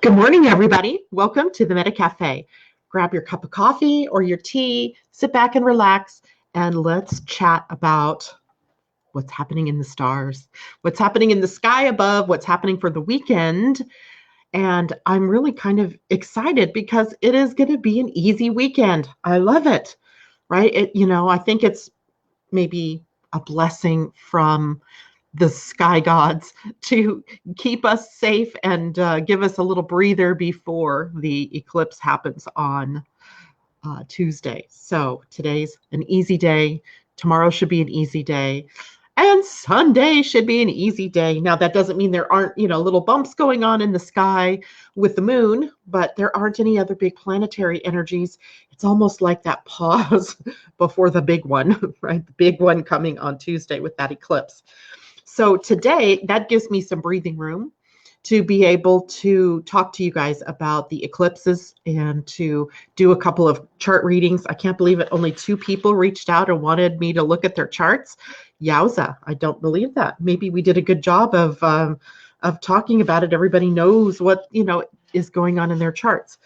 Good morning, everybody. Welcome to the Meta Cafe. Grab your cup of coffee or your tea, sit back and relax, and let's chat about what's happening in the stars, what's happening in the sky above, what's happening for the weekend. And I'm really kind of excited because it is going to be an easy weekend. I love it, right? I think it's maybe a blessing from the sky gods to keep us safe and give us a little breather before the eclipse happens on Tuesday. So today's an easy day. Tomorrow should be an easy day. And Sunday should be an easy day. Now, that doesn't mean there aren't, little bumps going on in the sky with the moon, but there aren't any other big planetary energies. It's almost like that pause before the big one, right? The big one coming on Tuesday with that eclipse. So today, that gives me some breathing room to be able to talk to you guys about the eclipses and to do a couple of chart readings. I can't believe it. Only 2 people reached out and wanted me to look at their charts. Yowza, I don't believe that. Maybe we did a good job of talking about it. Everybody knows what is going on in their charts.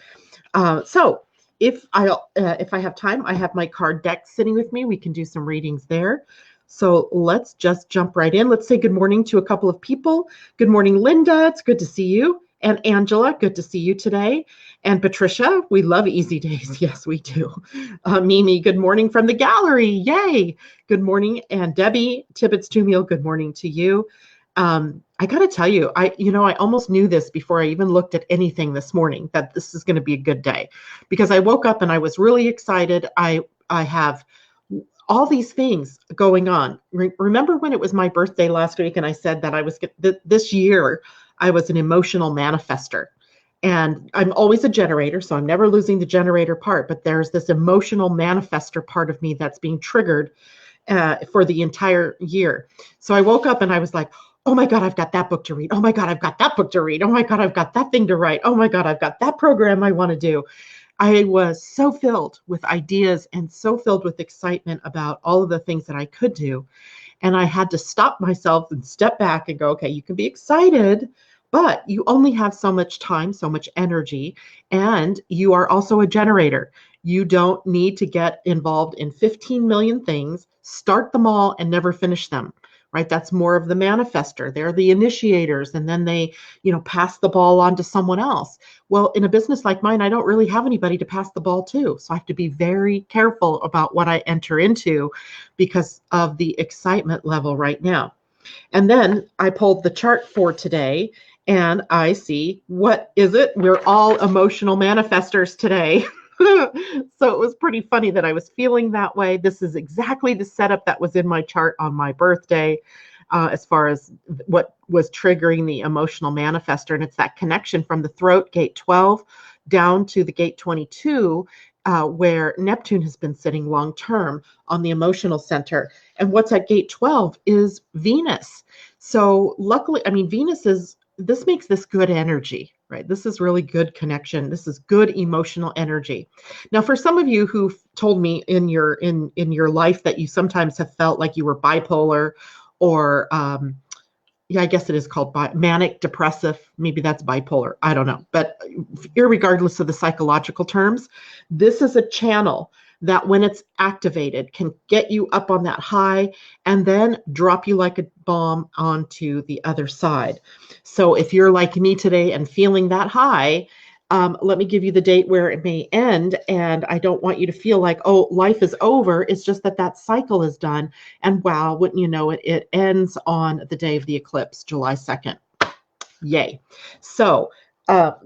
So if I have time, I have my card deck sitting with me. We can do some readings there. So let's just jump right in. Let's say good morning to a couple of people. Good morning, Linda. It's good to see you. And Angela, good to see you today. And Patricia, we love easy days. Yes, we do. Mimi, good morning from the gallery. Yay. Good morning. And Debbie Tibbetts-Tumiel, good morning to you. I got to tell you, I almost knew this before I even looked at anything this morning, that this is going to be a good day, because I woke up and I was really excited. I have all these things going on. Remember when it was my birthday last week and I said that I was this year I was an emotional manifester, and I'm always a generator, so I'm never losing the generator part, but there's this emotional manifester part of me that's being triggered for the entire year. So I woke up and I was like, oh my God, I've got that book to read. Oh my God, I've got that book to read. Oh my God, I've got that thing to write. Oh my God, I've got that program I want to do. I was so filled with ideas and so filled with excitement about all of the things that I could do. And I had to stop myself and step back and go, okay, you can be excited, but you only have so much time, so much energy, and you are also a generator. You don't need to get involved in 15 million things, start them all and never finish them, right? That's more of the manifester. They're the initiators, and then they, pass the ball on to someone else. Well, in a business like mine, I don't really have anybody to pass the ball to. So I have to be very careful about what I enter into because of the excitement level right now. And then I pulled the chart for today and I see, what is it? We're all emotional manifestors today. So it was pretty funny that I was feeling that way. This is exactly the setup that was in my chart on my birthday, as far as what was triggering the emotional manifester. And it's that connection from the throat, gate 12, down to the gate 22, where Neptune has been sitting long term on the emotional center. And what's at gate 12 is Venus. So luckily, this makes this good energy, right? This is really good connection. This is good emotional energy. Now, for some of you who've told me in your life that you sometimes have felt like you were bipolar, or I guess it is called manic depressive. Maybe that's bipolar. I don't know. But irregardless of the psychological terms, this is a channel that when it's activated can get you up on that high and then drop you like a bomb onto the other side. So if you're like me today and feeling that high, let me give you the date where it may end. And I don't want you to feel like, oh, life is over. It's just that cycle is done. And wow, wouldn't you know it, it ends on the day of the eclipse, July 2nd. Yay. So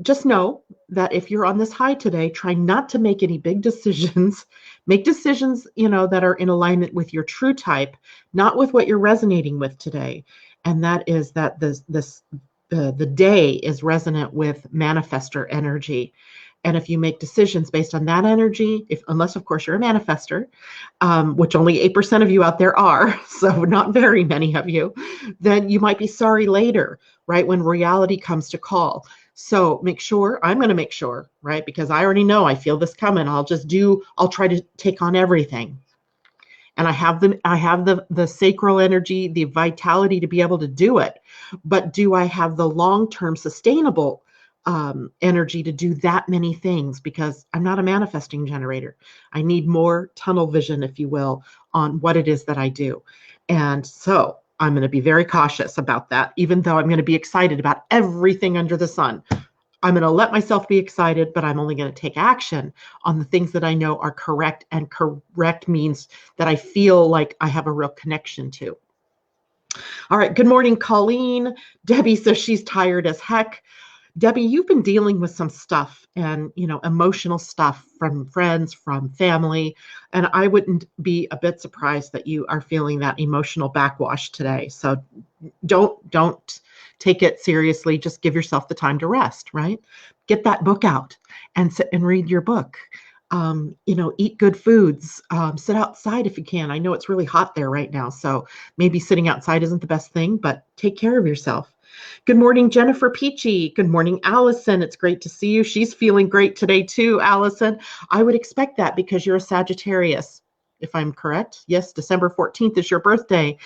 just know that if you're on this high today, try not to make any big decisions. Make decisions, that are in alignment with your true type, not with what you're resonating with today. And that is that the day is resonant with manifestor energy. And if you make decisions based on that energy, unless of course you're a manifestor, which only 8% of you out there are, so not very many of you, then you might be sorry later, right? When reality comes to call. So I'm going to make sure, right? Because I already know I feel this coming. I'll try to take on everything. And I have the sacral energy, the vitality to be able to do it. But do I have the long-term sustainable energy to do that many things because I'm not a manifesting generator. I need more tunnel vision, if you will, on what it is that I do. And so I'm going to be very cautious about that, even though I'm going to be excited about everything under the sun. I'm going to let myself be excited, but I'm only going to take action on the things that I know are correct, and correct means that I feel like I have a real connection to. All right. Good morning, Colleen. Debbie says she's tired as heck. Debbie, you've been dealing with some stuff and, emotional stuff from friends, from family, and I wouldn't be a bit surprised that you are feeling that emotional backwash today. So don't take it seriously. Just give yourself the time to rest, right? Get that book out and sit and read your book. Eat good foods, sit outside if you can. I know it's really hot there right now, so maybe sitting outside isn't the best thing, but take care of yourself. Good morning, Jennifer Peachy. Good morning, Allison. It's great to see you. She's feeling great today too, Allison. I would expect that because you're a Sagittarius, if I'm correct. Yes, December 14th is your birthday.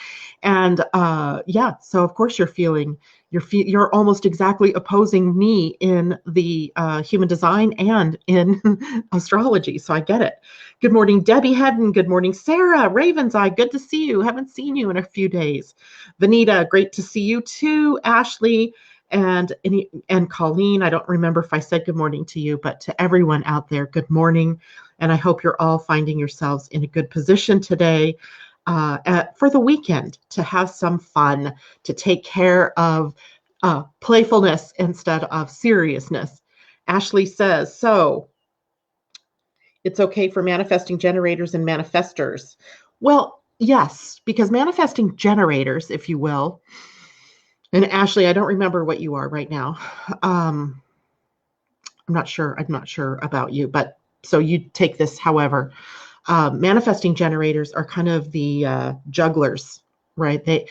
And so of course you're almost exactly opposing me in the human design and in astrology. So I get it. Good morning, Debbie Hedden. Good morning, Sarah Raven's Eye. Good to see you. Haven't seen you in a few days. Vanita, great to see you too. Ashley and Colleen. I don't remember if I said good morning to you, but to everyone out there, good morning. And I hope you're all finding yourselves in a good position today for the weekend to have some fun, to take care of playfulness instead of seriousness. Ashley says, so it's okay for manifesting generators and manifestors. Well, yes, because manifesting generators, if you will, and Ashley, I don't remember what you are right now. I'm not sure about you, but so you take this however. Manifesting generators are kind of the jugglers, right? They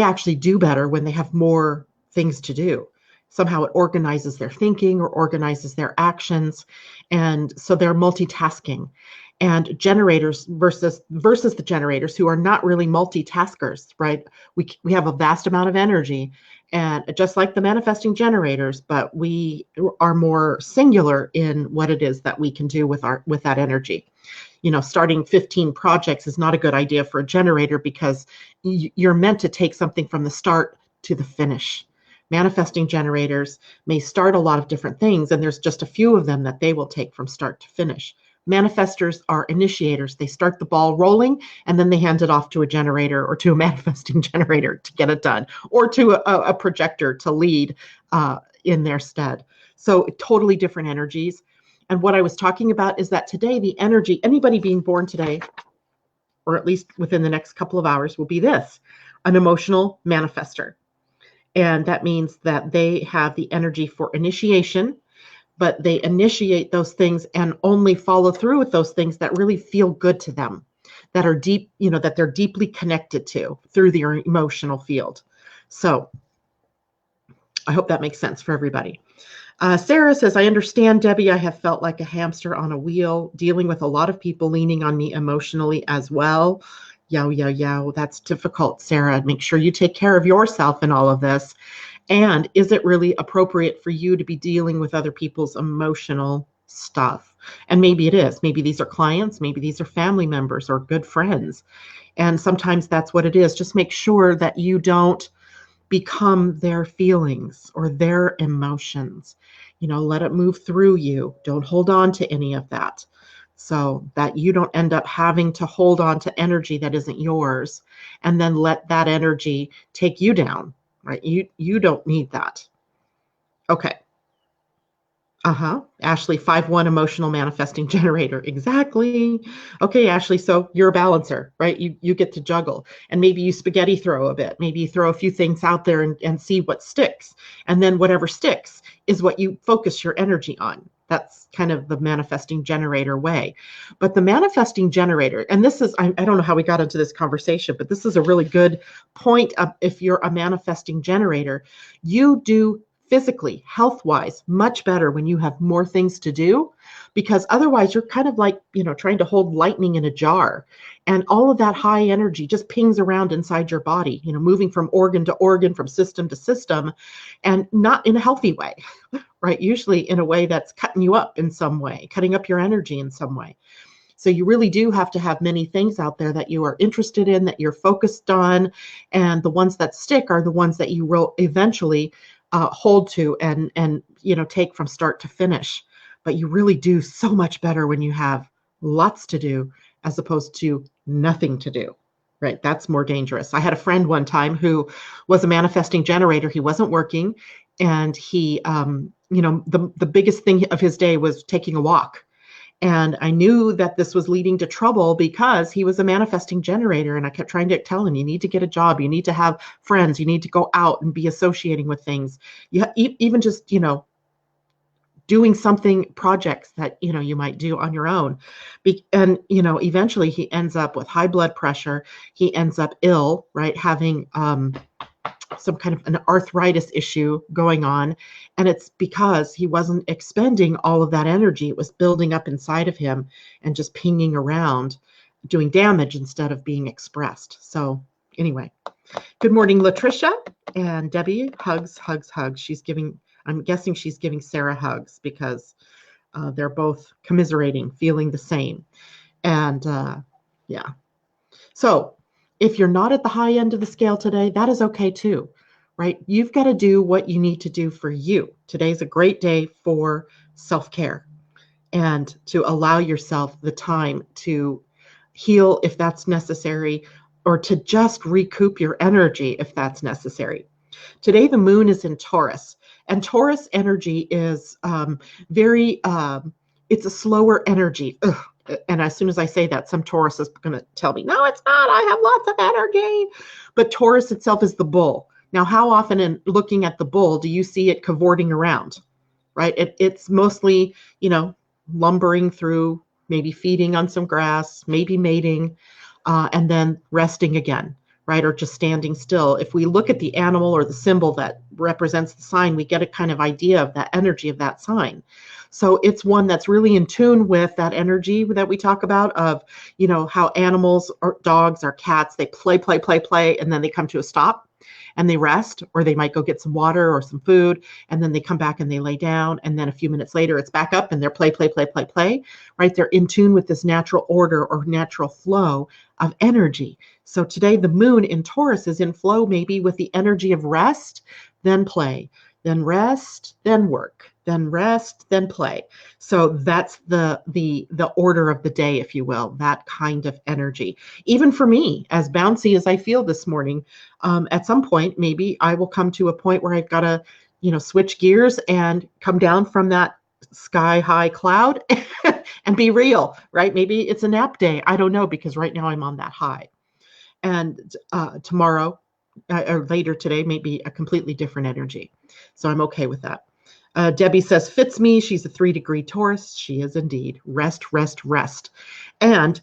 actually do better when they have more things to do. Somehow it organizes their thinking or organizes their actions. And so they're multitasking. And generators versus the generators who are not really multitaskers, right? We have a vast amount of energy, and just like the manifesting generators, but we are more singular in what it is that we can do with that energy. Starting 15 projects is not a good idea for a generator because you're meant to take something from the start to the finish. Manifesting generators may start a lot of different things, and there's just a few of them that they will take from start to finish. Manifestors are initiators. They start the ball rolling and then they hand it off to a generator or to a manifesting generator to get it done, or to a projector to lead in their stead. So totally different energies. And what I was talking about is that today, the energy, anybody being born today, or at least within the next couple of hours, will be this: an emotional manifestor. And that means that they have the energy for initiation, but they initiate those things and only follow through with those things that really feel good to them, that are deep, that they're deeply connected to through their emotional field. So I hope that makes sense for everybody. Sarah says, I understand, Debbie. I have felt like a hamster on a wheel, dealing with a lot of people leaning on me emotionally as well. Yow. That's difficult, Sarah. Make sure you take care of yourself in all of this. And is it really appropriate for you to be dealing with other people's emotional stuff? And maybe it is. Maybe these are clients. Maybe these are family members or good friends. And sometimes that's what it is. Just make sure that you don't become their feelings or their emotions. Let it move through you. Don't hold on to any of that, so that you don't end up having to hold on to energy that isn't yours and then let that energy take you down, right? You don't need that. Okay. Ashley, 5-1 emotional manifesting generator. Exactly. Okay, Ashley. So you're a balancer, right? You get to juggle, and maybe you spaghetti throw a bit. Maybe you throw a few things out there and see what sticks. And then whatever sticks is what you focus your energy on. That's kind of the manifesting generator way. But the manifesting generator, and this is, I don't know how we got into this conversation, but this is a really good point of, if you're a manifesting generator, you do physically, health-wise, much better when you have more things to do, because otherwise you're kind of like, trying to hold lightning in a jar. And all of that high energy just pings around inside your body, moving from organ to organ, from system to system, and not in a healthy way, right? Usually in a way that's cutting you up in some way, cutting up your energy in some way. So you really do have to have many things out there that you are interested in, that you're focused on, and the ones that stick are the ones that you will eventually hold to and take from start to finish. But you really do so much better when you have lots to do as opposed to nothing to do. Right? That's more dangerous. I had a friend one time who was a manifesting generator. He wasn't working, and he, the biggest thing of his day was taking a walk. And I knew that this was leading to trouble because he was a manifesting generator. And I kept trying to tell him, you need to get a job. You need to have friends. You need to go out and be associating with things. Even just, doing something, projects that, you might do on your own. And, eventually he ends up with high blood pressure. He ends up ill, right? Having some kind of an arthritis issue going on. And it's because he wasn't expending all of that energy. It was building up inside of him and just pinging around, doing damage instead of being expressed. So anyway, good morning, Latricia and Debbie. Hugs, hugs, hugs. I'm guessing she's giving Sarah hugs because they're both commiserating, feeling the same. And yeah. So if you're not at the high end of the scale today, that is okay too, right? You've got to do what you need to do for you. Today's a great day for self-care and to allow yourself the time to heal if that's necessary, or to just recoup your energy if that's necessary. Today, the moon is in Taurus, and Taurus energy is it's a slower energy. Ugh. And as soon as I say that, some Taurus is going to tell me, no, it's not. I have lots of energy. But Taurus itself is the bull. Now, how often in looking at the bull do you see it cavorting around, right? It's mostly, lumbering through, maybe feeding on some grass, maybe mating, and then resting again, right? Or just standing still. If we look at the animal or the symbol that represents the sign, we get a kind of idea of that energy of that sign. So it's one that's really in tune with that energy that we talk about of, how animals or dogs or cats, they play, and then they come to a stop and they rest, or they might go get some water or some food, and then they come back and they lay down. And then a few minutes later, it's back up and they're play, right? They're in tune with this natural order or natural flow of energy. So today the moon in Taurus is in flow, maybe with the energy of rest, then play, then rest, then work, then rest, then play. So that's the order of the day, if you will, that kind of energy. Even for me, as bouncy as I feel this morning, at some point, maybe I will come to a point where I've got to, switch gears and come down from that sky high cloud and be real, right? Maybe it's a nap day. I don't know, because right now I'm on that high. And tomorrow or later today may be a completely different energy. So I'm okay with that. Debbie says, fits me. She's a 3-degree Taurus. She is indeed. Rest, rest, rest. And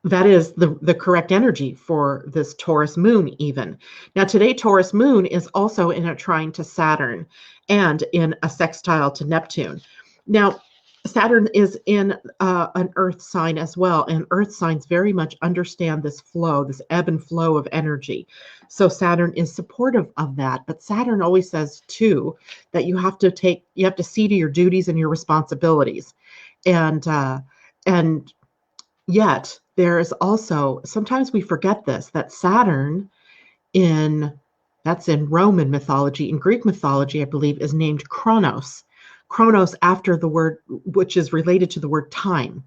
that is the correct energy for this Taurus moon even. Now today, Taurus moon is also in a trine to Saturn and in a sextile to Neptune. Now, Saturn is in an earth sign as well, and earth signs very much understand this flow, this ebb and flow of energy. So Saturn is supportive of that, but Saturn always says too that you have to see to your duties and your responsibilities, and yet there is also, sometimes we forget this, that Saturn that's in Roman mythology. In Greek mythology, I believe, is named Kronos. Chronos after the word, which is related to the word time.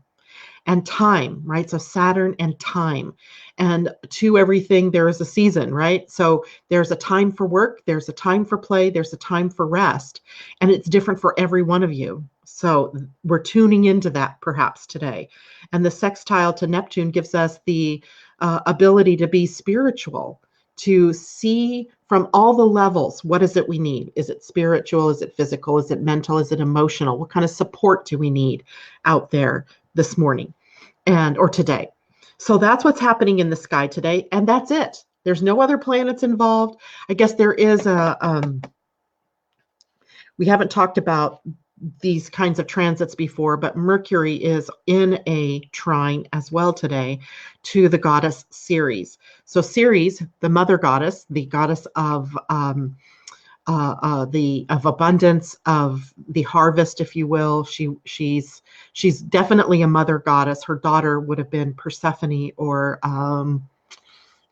And time, right? So Saturn and time. And to everything, there is a season, right? So there's a time for work, there's a time for play, there's a time for rest. And it's different for every one of you. So we're tuning into that perhaps today. And the sextile to Neptune gives us the ability to be spiritual, to see from all the levels, what is it we need? Is it spiritual? Is it physical? Is it mental? Is it emotional? What kind of support do we need out there this morning or today? So that's what's happening in the sky today. And that's it. There's no other planets involved. I guess there is we haven't talked about these kinds of transits before, but Mercury is in a trine as well today to the goddess Ceres. So Ceres, the mother goddess, the goddess of the of abundance, of the harvest, if you will. She's definitely a mother goddess. Her daughter would have been Persephone, or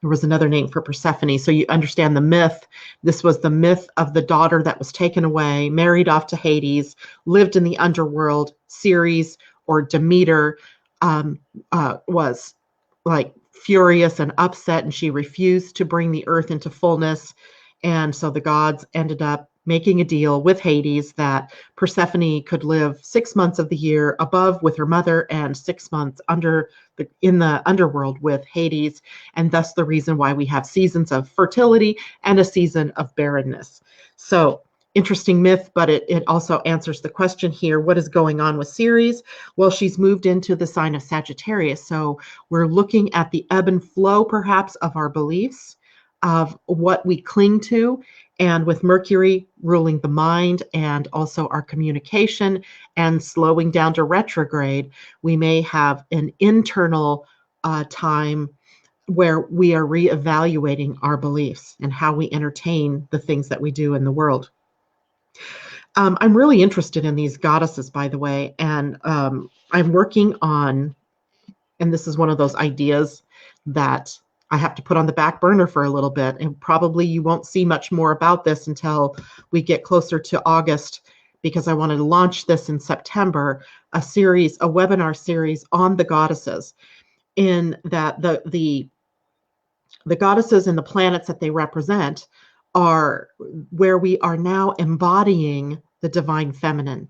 there was another name for Persephone. So you understand the myth. This was the myth of the daughter that was taken away, married off to Hades, lived in the underworld. Ceres, or Demeter, was like furious and upset, and she refused to bring the earth into fullness. And so the gods ended up making a deal with Hades that Persephone could live 6 months of the year above with her mother, and 6 months in the underworld with Hades. And thus the reason why we have seasons of fertility and a season of barrenness. So interesting myth, but it also answers the question here. What is going on with Ceres? Well, she's moved into the sign of Sagittarius. So we're looking at the ebb and flow, perhaps, of our beliefs, of what we cling to. And with Mercury ruling the mind and also our communication and slowing down to retrograde, we may have an internal time where we are reevaluating our beliefs and how we entertain the things that we do in the world. I'm really interested in these goddesses, by the way, and I'm working on, and this is one of those ideas that I have to put on the back burner for a little bit, and probably you won't see much more about this until we get closer to August, because I want to launch this in September, a webinar series on the goddesses, in that the goddesses and the planets that they represent are where we are now embodying the divine feminine.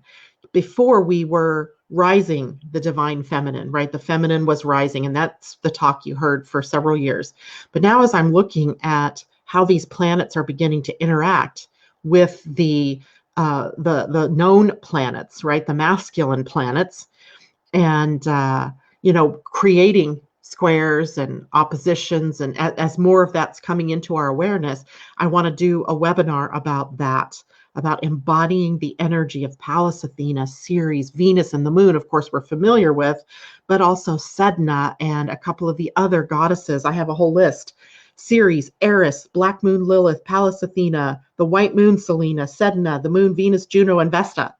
Before, we were rising the divine feminine, right? The feminine was rising, and that's the talk you heard for several years. But now, as I'm looking at how these planets are beginning to interact with the known planets, right? The masculine planets, and creating squares and oppositions, and as more of that's coming into our awareness, I want to do a webinar about that, about embodying the energy of Pallas Athena, Ceres, Venus, and the moon, of course, we're familiar with, but also Sedna and a couple of the other goddesses. I have a whole list: Ceres, Eris, Black Moon Lilith, Pallas Athena, the White Moon Selena, Sedna, the Moon Venus, Juno, and Vesta.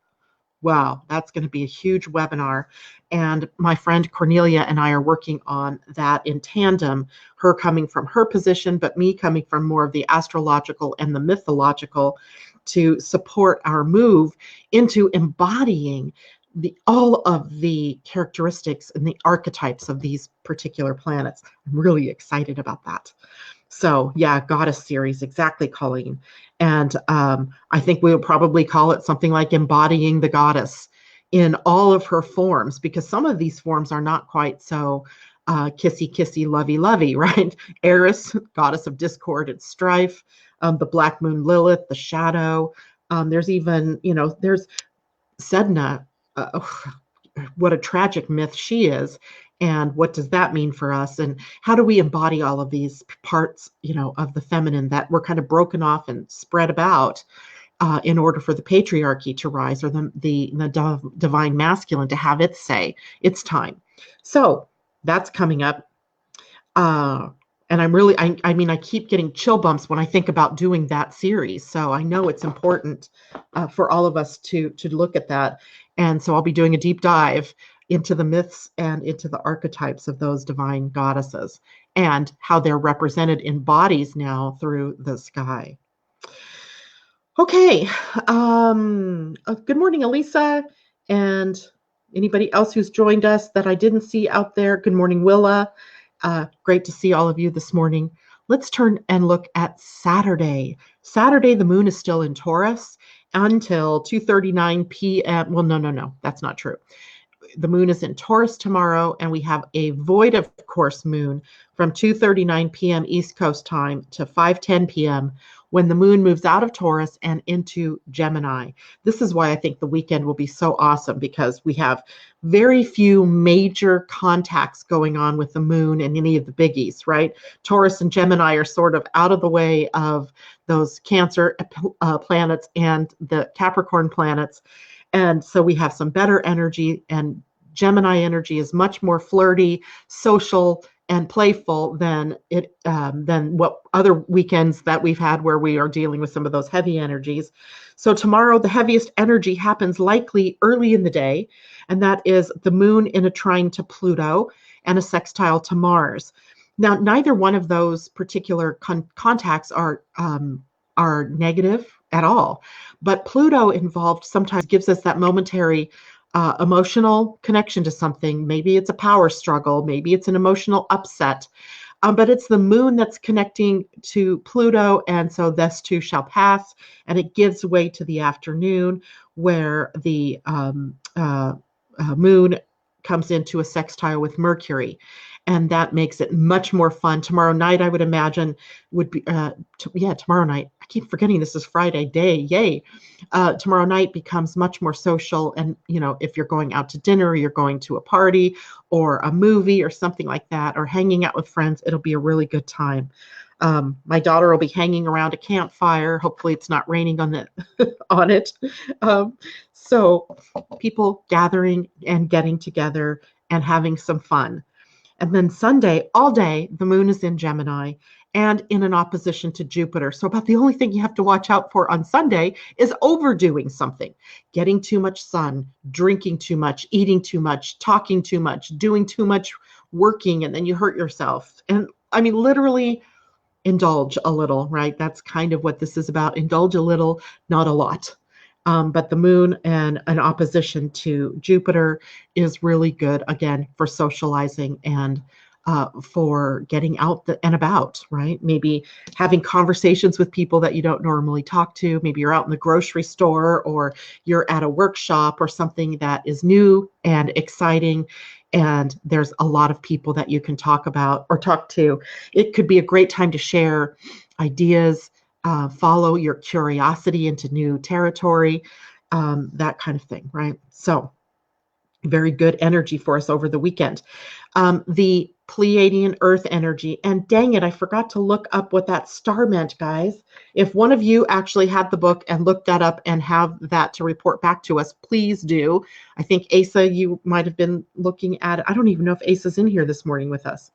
Wow, that's going to be a huge webinar. And my friend Cornelia and I are working on that in tandem, her coming from her position, but me coming from more of the astrological and the mythological, to support our move into embodying all of the characteristics and the archetypes of these particular planets. I'm really excited about that. So yeah, goddess series, exactly, Colleen. And I think we would probably call it something like embodying the goddess in all of her forms, because some of these forms are not quite so kissy, kissy, lovey, lovey, right? Eris, goddess of discord and strife, the Black Moon Lilith, the shadow. There's even, there's Sedna. What a tragic myth she is. And what does that mean for us? And how do we embody all of these parts, of the feminine that were kind of broken off and spread about in order for the patriarchy to rise, or the divine masculine to have its say, its time. So that's coming up. And I'm really, I keep getting chill bumps when I think about doing that series. So I know it's important for all of us to look at that. And so I'll be doing a deep dive into the myths and into the archetypes of those divine goddesses and how they're represented in bodies now through the sky. Okay. Good morning, Elisa, and anybody else who's joined us that I didn't see out there. Good morning, Willa. Great to see all of you this morning. Let's turn and look at Saturday. Saturday, the moon is still in Taurus until 2:39 p.m. Well, no, that's not true. The moon is in Taurus tomorrow, and we have a void, of course, moon from 2:39 p.m. East Coast time to 5:10 p.m. when the moon moves out of Taurus and into Gemini. This is why I think the weekend will be so awesome, because we have very few major contacts going on with the moon and any of the biggies, right? Taurus and Gemini are sort of out of the way of those Cancer planets and the Capricorn planets. And so we have some better energy, and Gemini energy is much more flirty, social, and playful than what other weekends that we've had where we are dealing with some of those heavy energies. So tomorrow, the heaviest energy happens likely early in the day, and that is the moon in a trine to Pluto and a sextile to Mars. Now, neither one of those particular contacts are negative at all, but Pluto involved sometimes gives us that momentary emotional connection to something. Maybe it's a power struggle, maybe it's an emotional upset, but it's the moon that's connecting to Pluto, and so this too shall pass, and it gives way to the afternoon where the moon comes into a sextile with Mercury. And that makes it much more fun. Tomorrow night, I would imagine, would be, tomorrow night. I keep forgetting this is Friday day. Yay. Tomorrow night becomes much more social. And, if you're going out to dinner, or you're going to a party or a movie or something like that, or hanging out with friends, it'll be a really good time. My daughter will be hanging around a campfire. Hopefully it's not raining on it. So people gathering and getting together and having some fun. And then Sunday, all day, the moon is in Gemini and in an opposition to Jupiter. So about the only thing you have to watch out for on Sunday is overdoing something, getting too much sun, drinking too much, eating too much, talking too much, doing too much working, and then you hurt yourself. And I mean, literally indulge a little, right? That's kind of what this is about. Indulge a little, not a lot. But the moon and an opposition to Jupiter is really good, again, for socializing and for getting out and about, right? Maybe having conversations with people that you don't normally talk to. Maybe you're out in the grocery store, or you're at a workshop or something that is new and exciting. And there's a lot of people that you can talk about or talk to. It could be a great time to share ideas, follow your curiosity into new territory, that kind of thing, right? So very good energy for us over the weekend. The Pleiadian Earth energy, and dang it, I forgot to look up what that star meant, guys. If one of you actually had the book and looked that up and have that to report back to us, please do. I think Asa, you might have been looking at it. I don't even know if Asa's in here this morning with us.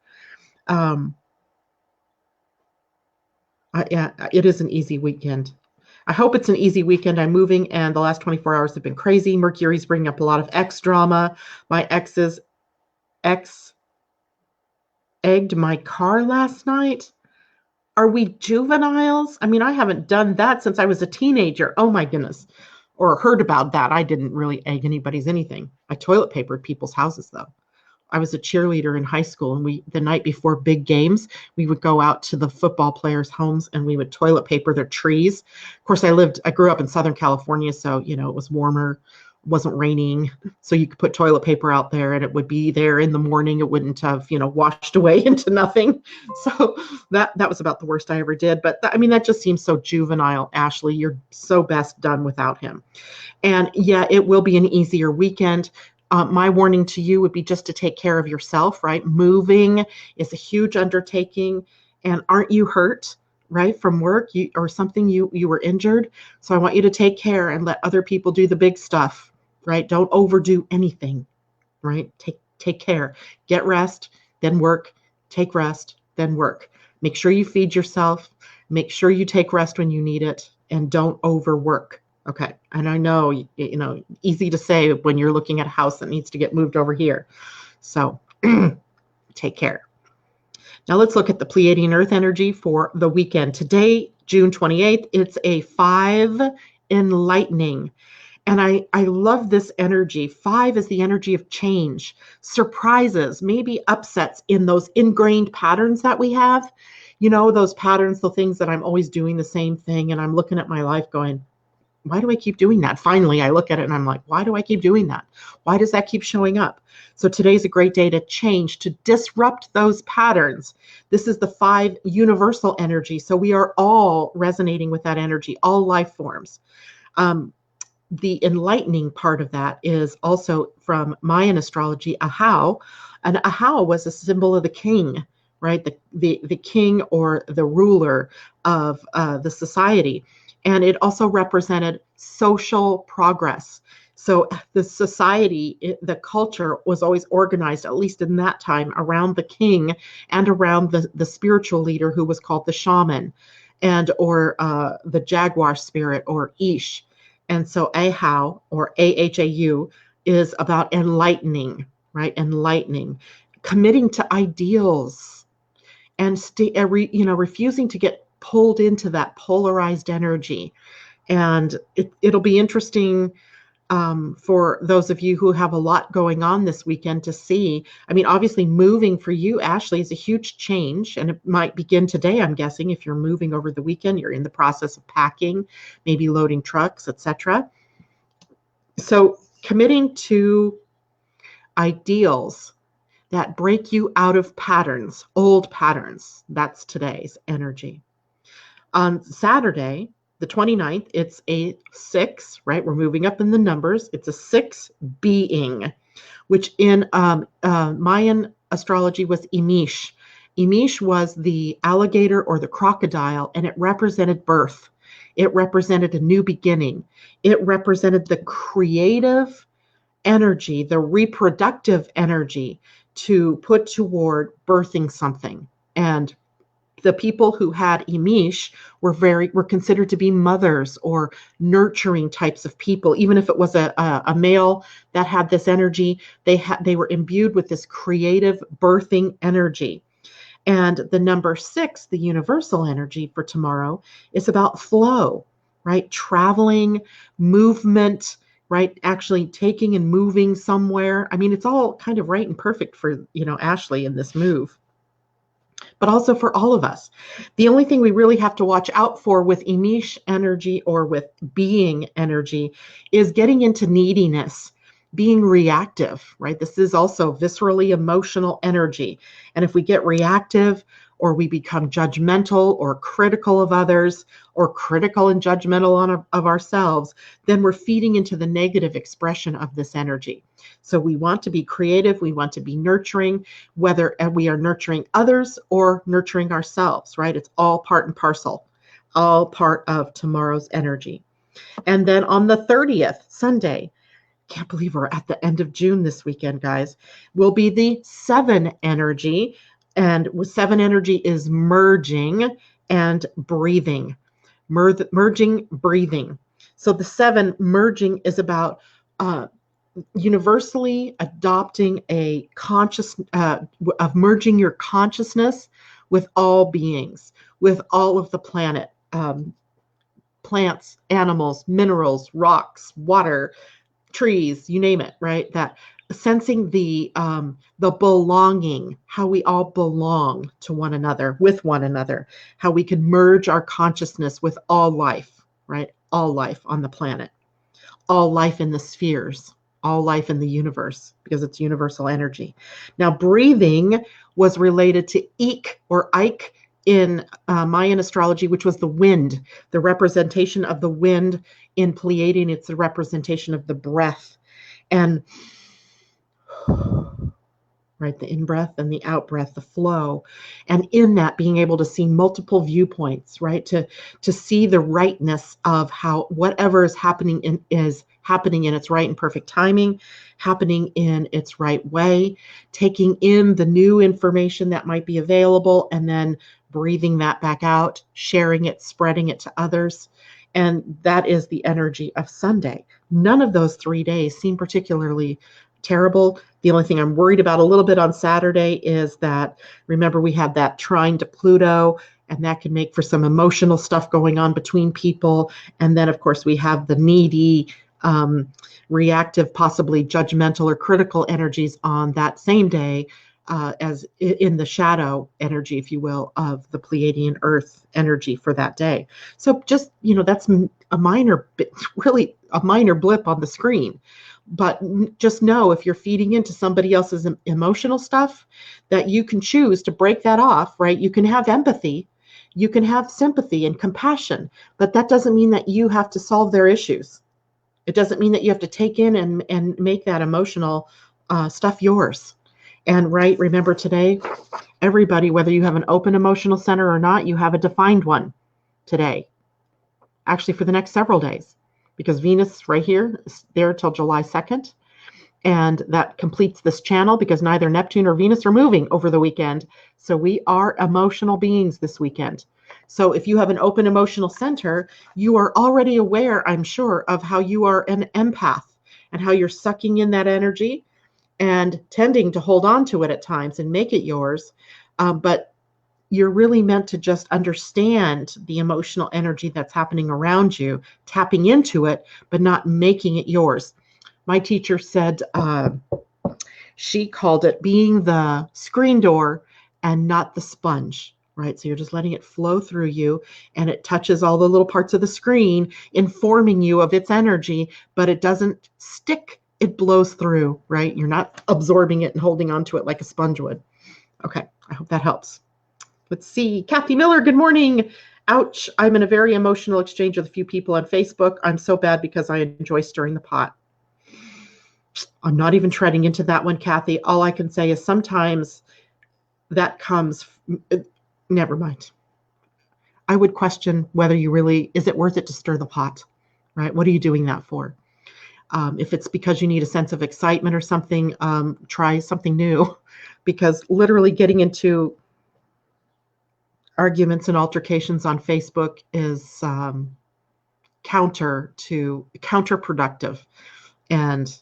Yeah, it is an easy weekend. I hope it's an easy weekend. I'm moving, and the last 24 hours have been crazy. Mercury's bringing up a lot of ex drama. My ex's ex egged my car last night. Are we juveniles? I mean, I haven't done that since I was a teenager. Oh my goodness. Or heard about that. I didn't really egg anybody's anything. I toilet papered people's houses, though. I was a cheerleader in high school, and the night before big games, we would go out to the football players' homes and we would toilet paper their trees. Of course, I grew up in Southern California, so it was warmer, wasn't raining, so you could put toilet paper out there and it would be there in the morning. It wouldn't have washed away into nothing. So that was about the worst I ever did. But that just seems so juvenile. Ashley, you're so best done without him. And yeah, it will be an easier weekend. My warning to you would be just to take care of yourself, right? Moving is a huge undertaking. And aren't you hurt, right, from work or something? You were injured. So I want you to take care and let other people do the big stuff, right? Don't overdo anything, right? Take care. Get rest, then work. Take rest, then work. Make sure you feed yourself. Make sure you take rest when you need it, and don't overwork. Okay. And I know, easy to say when you're looking at a house that needs to get moved over here. So take care. Now let's look at the Pleiadian Earth energy for the weekend. Today, June 28th, it's a 5 enlightening. And I love this energy. 5 is the energy of change, surprises, maybe upsets in those ingrained patterns that we have. Those patterns, the things that I'm always doing the same thing. And I'm looking at my life going, why do I keep doing that? Finally, I look at it and I'm like, why do I keep doing that? Why does that keep showing up? So today's a great day to change, to disrupt those patterns. This is the 5 universal energy. So we are all resonating with that energy, all life forms. The enlightening part of that is also from Mayan astrology, Ahau. And Ahau was a symbol of the king, right? The king or the ruler of the society. And it also represented social progress. So the society, the culture was always organized, at least in that time, around the king and around the spiritual leader who was called the shaman and or the jaguar spirit or Ish. And so Ahau or Ahau is about enlightening, right? Enlightening, committing to ideals and refusing to get pulled into that polarized energy. And it'll be interesting for those of you who have a lot going on this weekend to see. I mean, obviously, moving for you, Ashley, is a huge change, and it might begin today. I'm guessing if you're moving over the weekend, you're in the process of packing, maybe loading trucks, etc. So, committing to ideals that break you out of patterns, old patterns. That's today's energy. On Saturday, the 29th, it's a 6, right? We're moving up in the numbers. It's a 6 being, which in Mayan astrology was Emish. Emish was the alligator or the crocodile, and it represented birth. It represented a new beginning. It represented the creative energy, the reproductive energy to put toward birthing something. And the people who had Emish were considered to be mothers or nurturing types of people. Even if it was a male that had this energy, they were imbued with this creative birthing energy. And the number 6, the universal energy for tomorrow, is about flow, right? Traveling, movement, right? Actually taking and moving somewhere. I mean, it's all kind of right and perfect for, Ashley in this move, but also for all of us. The only thing we really have to watch out for with Emish energy or with being energy is getting into neediness, being reactive, right? This is also viscerally emotional energy. And if we get reactive or we become judgmental or critical of others or critical and judgmental of ourselves, then we're feeding into the negative expression of this energy. So we want to be creative. We want to be nurturing, whether we are nurturing others or nurturing ourselves, right? It's all part and parcel, all part of tomorrow's energy. And then on the 30th, Sunday, can't believe we're at the end of June this weekend, guys, will be the 7 energy. And with 7 energy is merging and breathing. Merging, breathing. So the 7 merging is about universally adopting a conscious of merging your consciousness with all beings, with all of the planet, plants, animals, minerals, rocks, water, trees, you name it, right? That sensing the belonging, how we all belong to one another, with one another, how we can merge our consciousness with all life, right? All life on the planet, all life in the spheres, all life in the universe, because it's universal energy. Now, breathing was related to Ik or Ike in Mayan astrology, which was the wind, the representation of the wind. In Pleiadian, it's the representation of the breath. And right, the in-breath and the out-breath, the flow. And in that, being able to see multiple viewpoints, right? To see the rightness of how whatever is happening in its right and perfect timing, happening in its right way, taking in the new information that might be available, and then breathing that back out, sharing it, spreading it to others. And that is the energy of Sunday. None of those 3 days seem particularly terrible. The only thing I'm worried about a little bit on Saturday is that, remember, we had that trine to Pluto, and that can make for some emotional stuff going on between people. And then, of course, we have the needy, reactive, possibly judgmental or critical energies on that same day, as in the shadow energy, if you will, of the Pleiadian Earth energy for that day. So just, that's a minor, really a minor blip on the screen. But just know, if you're feeding into somebody else's emotional stuff, that you can choose to break that off, right? You can have empathy, you can have sympathy and compassion, but that doesn't mean that you have to solve their issues. It doesn't mean that you have to take in and make that emotional stuff yours. And right, remember today, everybody, whether you have an open emotional center or not, you have a defined one today, actually for the next several days. because Venus right here is there till July 2nd. And that completes this channel because neither Neptune or Venus are moving over the weekend. So we are emotional beings this weekend. So if you have an open emotional center, you are already aware, I'm sure, of how you are an empath and how you're sucking in that energy and tending to hold on to it at times and make it yours. But you're really meant to just understand the emotional energy that's happening around you, tapping into it, but not making it yours. My teacher said she called it being the screen door and not the sponge, right? So you're just letting it flow through you and it touches all the little parts of the screen, informing you of its energy, but it doesn't stick. It blows through, right? You're not absorbing it and holding onto it like a sponge would. Okay, I hope that helps. Let's see. Kathy Miller, good morning. Ouch, I'm in a very emotional exchange with a few people on Facebook. I'm so bad because I enjoy stirring the pot. I'm not even treading into that one, Kathy. All I can say is sometimes that comes, never mind. I would question whether you really, is it worth it to stir the pot, right? What are you doing that for? If it's because you need a sense of excitement or something, try something new, because literally getting into arguments and altercations on Facebook is counterproductive. And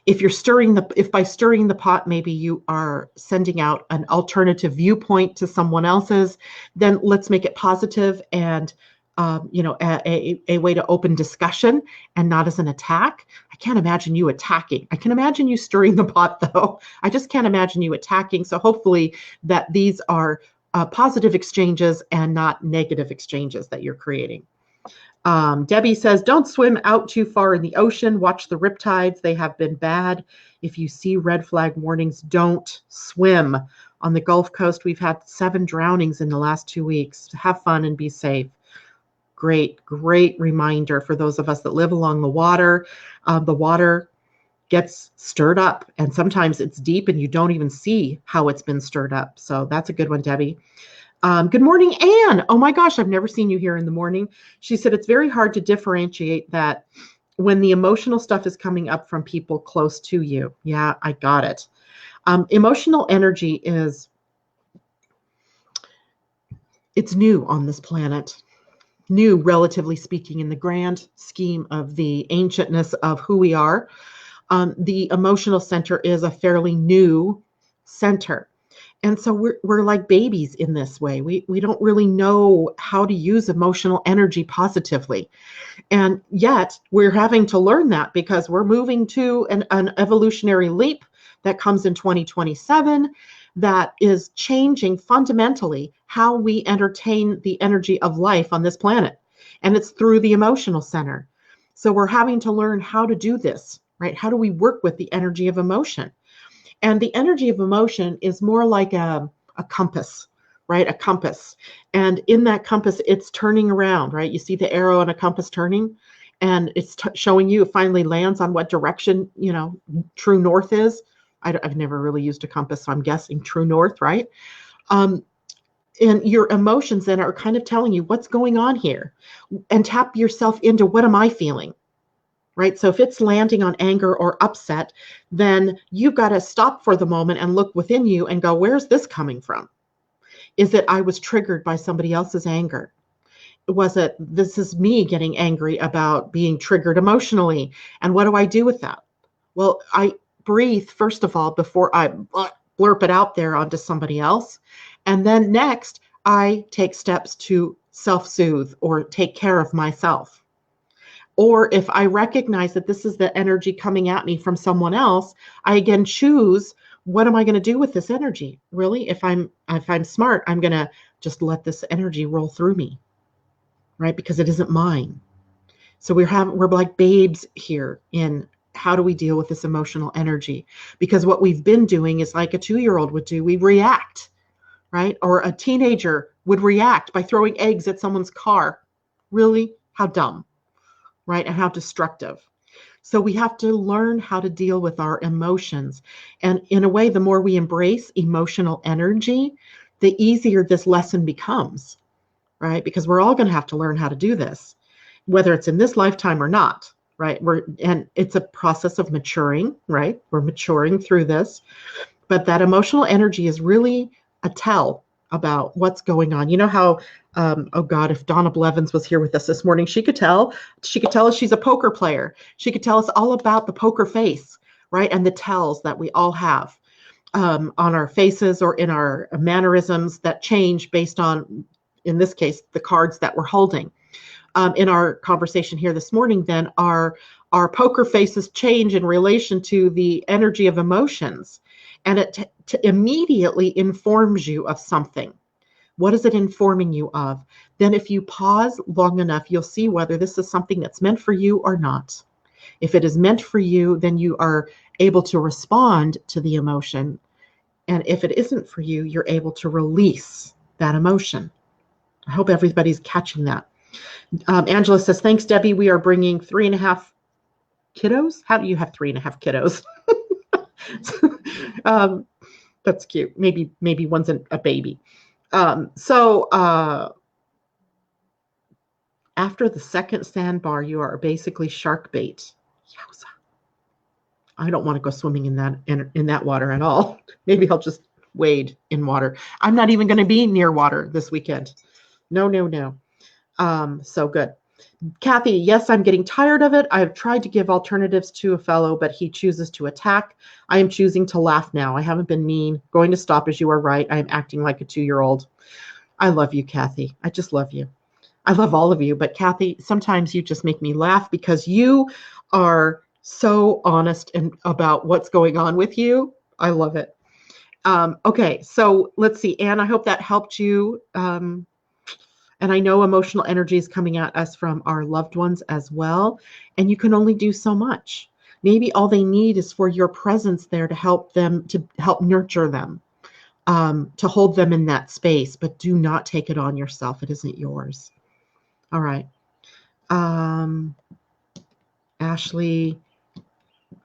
if by stirring the pot, maybe you are sending out an alternative viewpoint to someone else's, then let's make it positive and, a way to open discussion and not as an attack. I can't imagine you attacking. I can imagine you stirring the pot though. I just can't imagine you attacking. So hopefully that these are positive exchanges and not negative exchanges that you're creating. Debbie says, don't swim out too far in the ocean. Watch the riptides. They have been bad. If you see red flag warnings, don't swim. On the Gulf Coast, we've had 7 drownings in the last 2 weeks. Have fun and be safe. Great reminder for those of us that live along the water. The water gets stirred up, and sometimes it's deep and you don't even see how it's been stirred up. So that's a good one, Debbie. Good morning, Anne. Oh my gosh, I've never seen you here in the morning. She said it's very hard to differentiate that when the emotional stuff is coming up from people close to you. Yeah, I got it. Emotional energy it's new on this planet. New, relatively speaking, in the grand scheme of the ancientness of who we are. The emotional center is a fairly new center. And so we're like babies in this way. We don't really know how to use emotional energy positively. And yet we're having to learn that because we're moving to an evolutionary leap that comes in 2027 that is changing fundamentally how we entertain the energy of life on this planet. And it's through the emotional center. So we're having to learn how to do this, right? How do we work with the energy of emotion? And the energy of emotion is more like a compass, right? A compass. And in that compass, it's turning around, right? You see the arrow and a compass turning, and it's showing you, it finally lands on what direction, true north is. I've never really used a compass, so I'm guessing true north, right? And your emotions then are kind of telling you what's going on here, and tap yourself into what am I feeling? Right? So if it's landing on anger or upset, then you've got to stop for the moment and look within you and go, where's this coming from? Is it I was triggered by somebody else's anger? Was it this is me getting angry about being triggered emotionally? And what do I do with that? Well, I breathe, first of all, before I blurp it out there onto somebody else. And then next, I take steps to self-soothe or take care of myself. Or if I recognize that this is the energy coming at me from someone else, I again choose, what am I going to do with this energy? Really, if I'm smart, I'm going to just let this energy roll through me, right? Because it isn't mine. So we're like babes here in how do we deal with this emotional energy? Because what we've been doing is like a 2-year-old would do. We react, right? Or a teenager would react by throwing eggs at someone's car. Really? How dumb, right? And how destructive. So we have to learn how to deal with our emotions. And in a way, the more we embrace emotional energy, the easier this lesson becomes, right? Because we're all going to have to learn how to do this. whether it's in this lifetime or not, right? And it's a process of maturing, right? We're maturing through this, but that emotional energy is really a tell about what's going on. You know how, oh God, if Donna Blevins was here with us this morning, she could tell us she's a poker player. She could tell us all about the poker face, right? And the tells that we all have on our faces or in our mannerisms that change based on, in this case, the cards that we're holding. In our conversation here this morning, then our poker faces change in relation to the energy of emotions, and it immediately informs you of something. What is it informing you of? Then if you pause long enough, you'll see whether this is something that's meant for you or not. If it is meant for you, then you are able to respond to the emotion. And if it isn't for you, you're able to release that emotion. I hope everybody's catching that. Angela says, thanks, Debbie. We are bringing 3.5 kiddos. How do you have 3.5 kiddos? That's cute. Maybe one's a baby. So after the second sandbar, you are basically shark bait. Yowza. I don't want to go swimming in that water at all. Maybe I'll just wade in water. I'm not even going to be near water this weekend. No. So good. Kathy, yes, I'm getting tired of it. I've tried to give alternatives to a fellow, but he chooses to attack. I am choosing to laugh now. I haven't been mean. Going to stop as you are right. I am acting like a 2-year-old. I love you, Kathy. I just love you. I love all of you. But Kathy, sometimes you just make me laugh because you are so honest and about what's going on with you. I love it. Okay, so let's see. Anne, I hope that helped you. And I know emotional energy is coming at us from our loved ones as well. And you can only do so much. Maybe all they need is for your presence there to help them, to help nurture them, to hold them in that space. But do not take it on yourself. It isn't yours. All right. Ashley.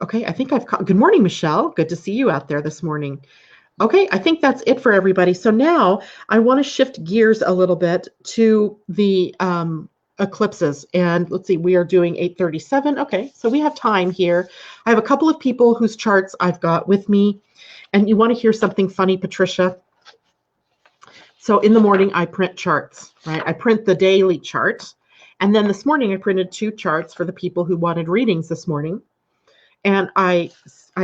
Okay, I think good morning, Michelle. Good to see you out there this morning. Okay, I think that's it for everybody. So now I want to shift gears a little bit to the eclipses. And let's see, we are doing 8:37. Okay, so we have time here. I have a couple of people whose charts I've got with me. And you want to hear something funny, Patricia? So in the morning, I print charts, right? I print the daily chart. And then this morning, I printed 2 charts for the people who wanted readings this morning. And I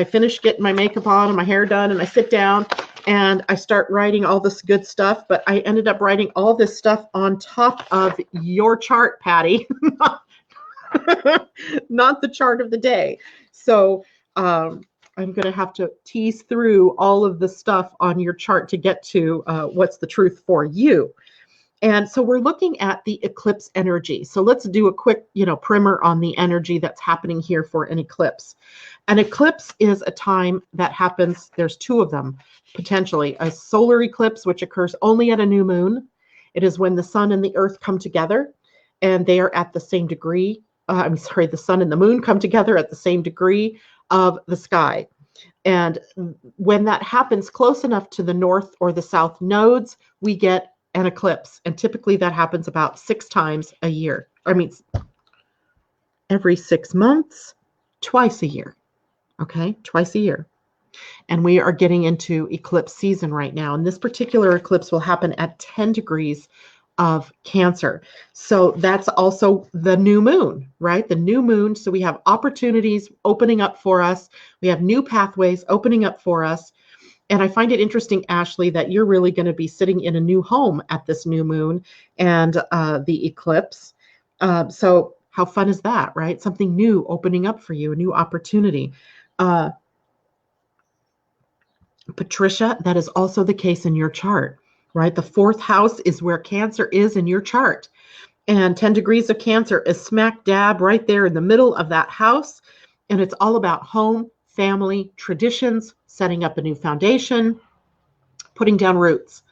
finished getting my makeup on and my hair done, and I sit down and I start writing all this good stuff. But I ended up writing all this stuff on top of your chart, Patty, not the chart of the day. So I'm going to have to tease through all of the stuff on your chart to get to what's the truth for you. And so we're looking at the eclipse energy. So let's do a quick, primer on the energy that's happening here for an eclipse. An eclipse is a time that happens, there's 2 of them, potentially. A solar eclipse, which occurs only at a new moon. It is when the sun and the earth come together, and they are at the same degree. The sun and the moon come together at the same degree of the sky. And when that happens close enough to the north or the south nodes, we get an eclipse. And typically that happens about 6 times a year. Every 6 months, twice a year. Okay, twice a year. And we are getting into eclipse season right now. And this particular eclipse will happen at 10 degrees of Cancer. So that's also the new moon, right? The new moon. So we have opportunities opening up for us. We have new pathways opening up for us. And I find it interesting, Ashley, that you're really going to be sitting in a new home at this new moon and the eclipse. So how fun is that, right? Something new opening up for you, a new opportunity. Patricia, that is also the case in your chart, right? The 4th house is where Cancer is in your chart. And 10 degrees of Cancer is smack dab right there in the middle of that house. And it's all about home, family, traditions, setting up a new foundation, putting down roots.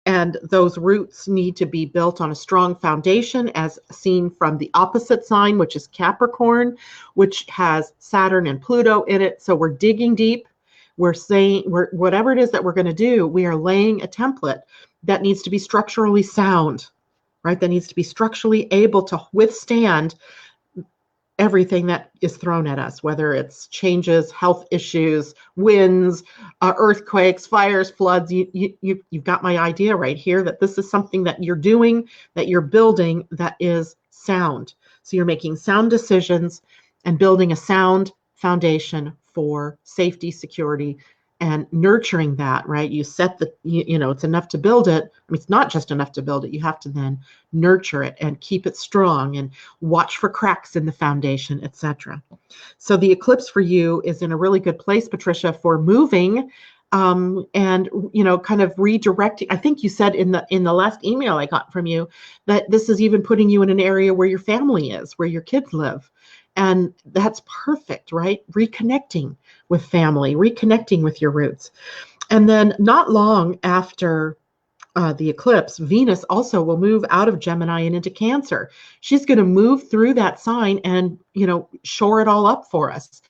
And those roots need to be built on a strong foundation, as seen from the opposite sign, which is Capricorn, which has Saturn and Pluto in it. So we're digging deep. We're saying, whatever it is that we're going to do, we are laying a template that needs to be structurally sound, right? That needs to be structurally able to withstand everything that is thrown at us, whether it's changes, health issues, winds, earthquakes, fires, floods. You've got my idea right here that this is something that you're doing, that you're building, that is sound. So you're making sound decisions and building a sound foundation for safety, security, and nurturing that, right? You set it's enough to build it. I mean, it's not just enough to build it. You have to then nurture it and keep it strong and watch for cracks in the foundation, etc. So the eclipse for you is in a really good place, Patricia, for moving and kind of redirecting. I think you said in the last email I got from you that this is even putting you in an area where your family is, where your kids live. And that's perfect, right? Reconnecting with family, reconnecting with your roots. And then not long after the eclipse, Venus also will move out of Gemini and into Cancer. She's going to move through that sign and, shore it all up for us,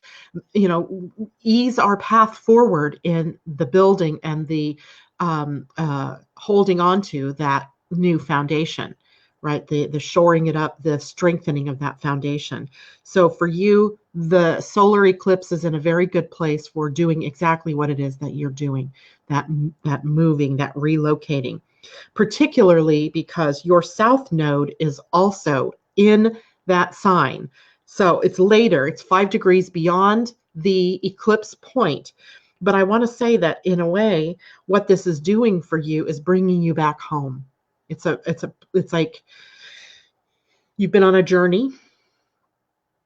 ease our path forward in the building and the holding on to that new foundation, right? The shoring it up, the strengthening of that foundation. So for you, the solar eclipse is in a very good place for doing exactly what it is that you're doing, that moving, that relocating, particularly because your south node is also in that sign. So it's later, it's 5 degrees beyond the eclipse point. But I want to say that in a way, what this is doing for you is bringing you back home. It's like you've been on a journey,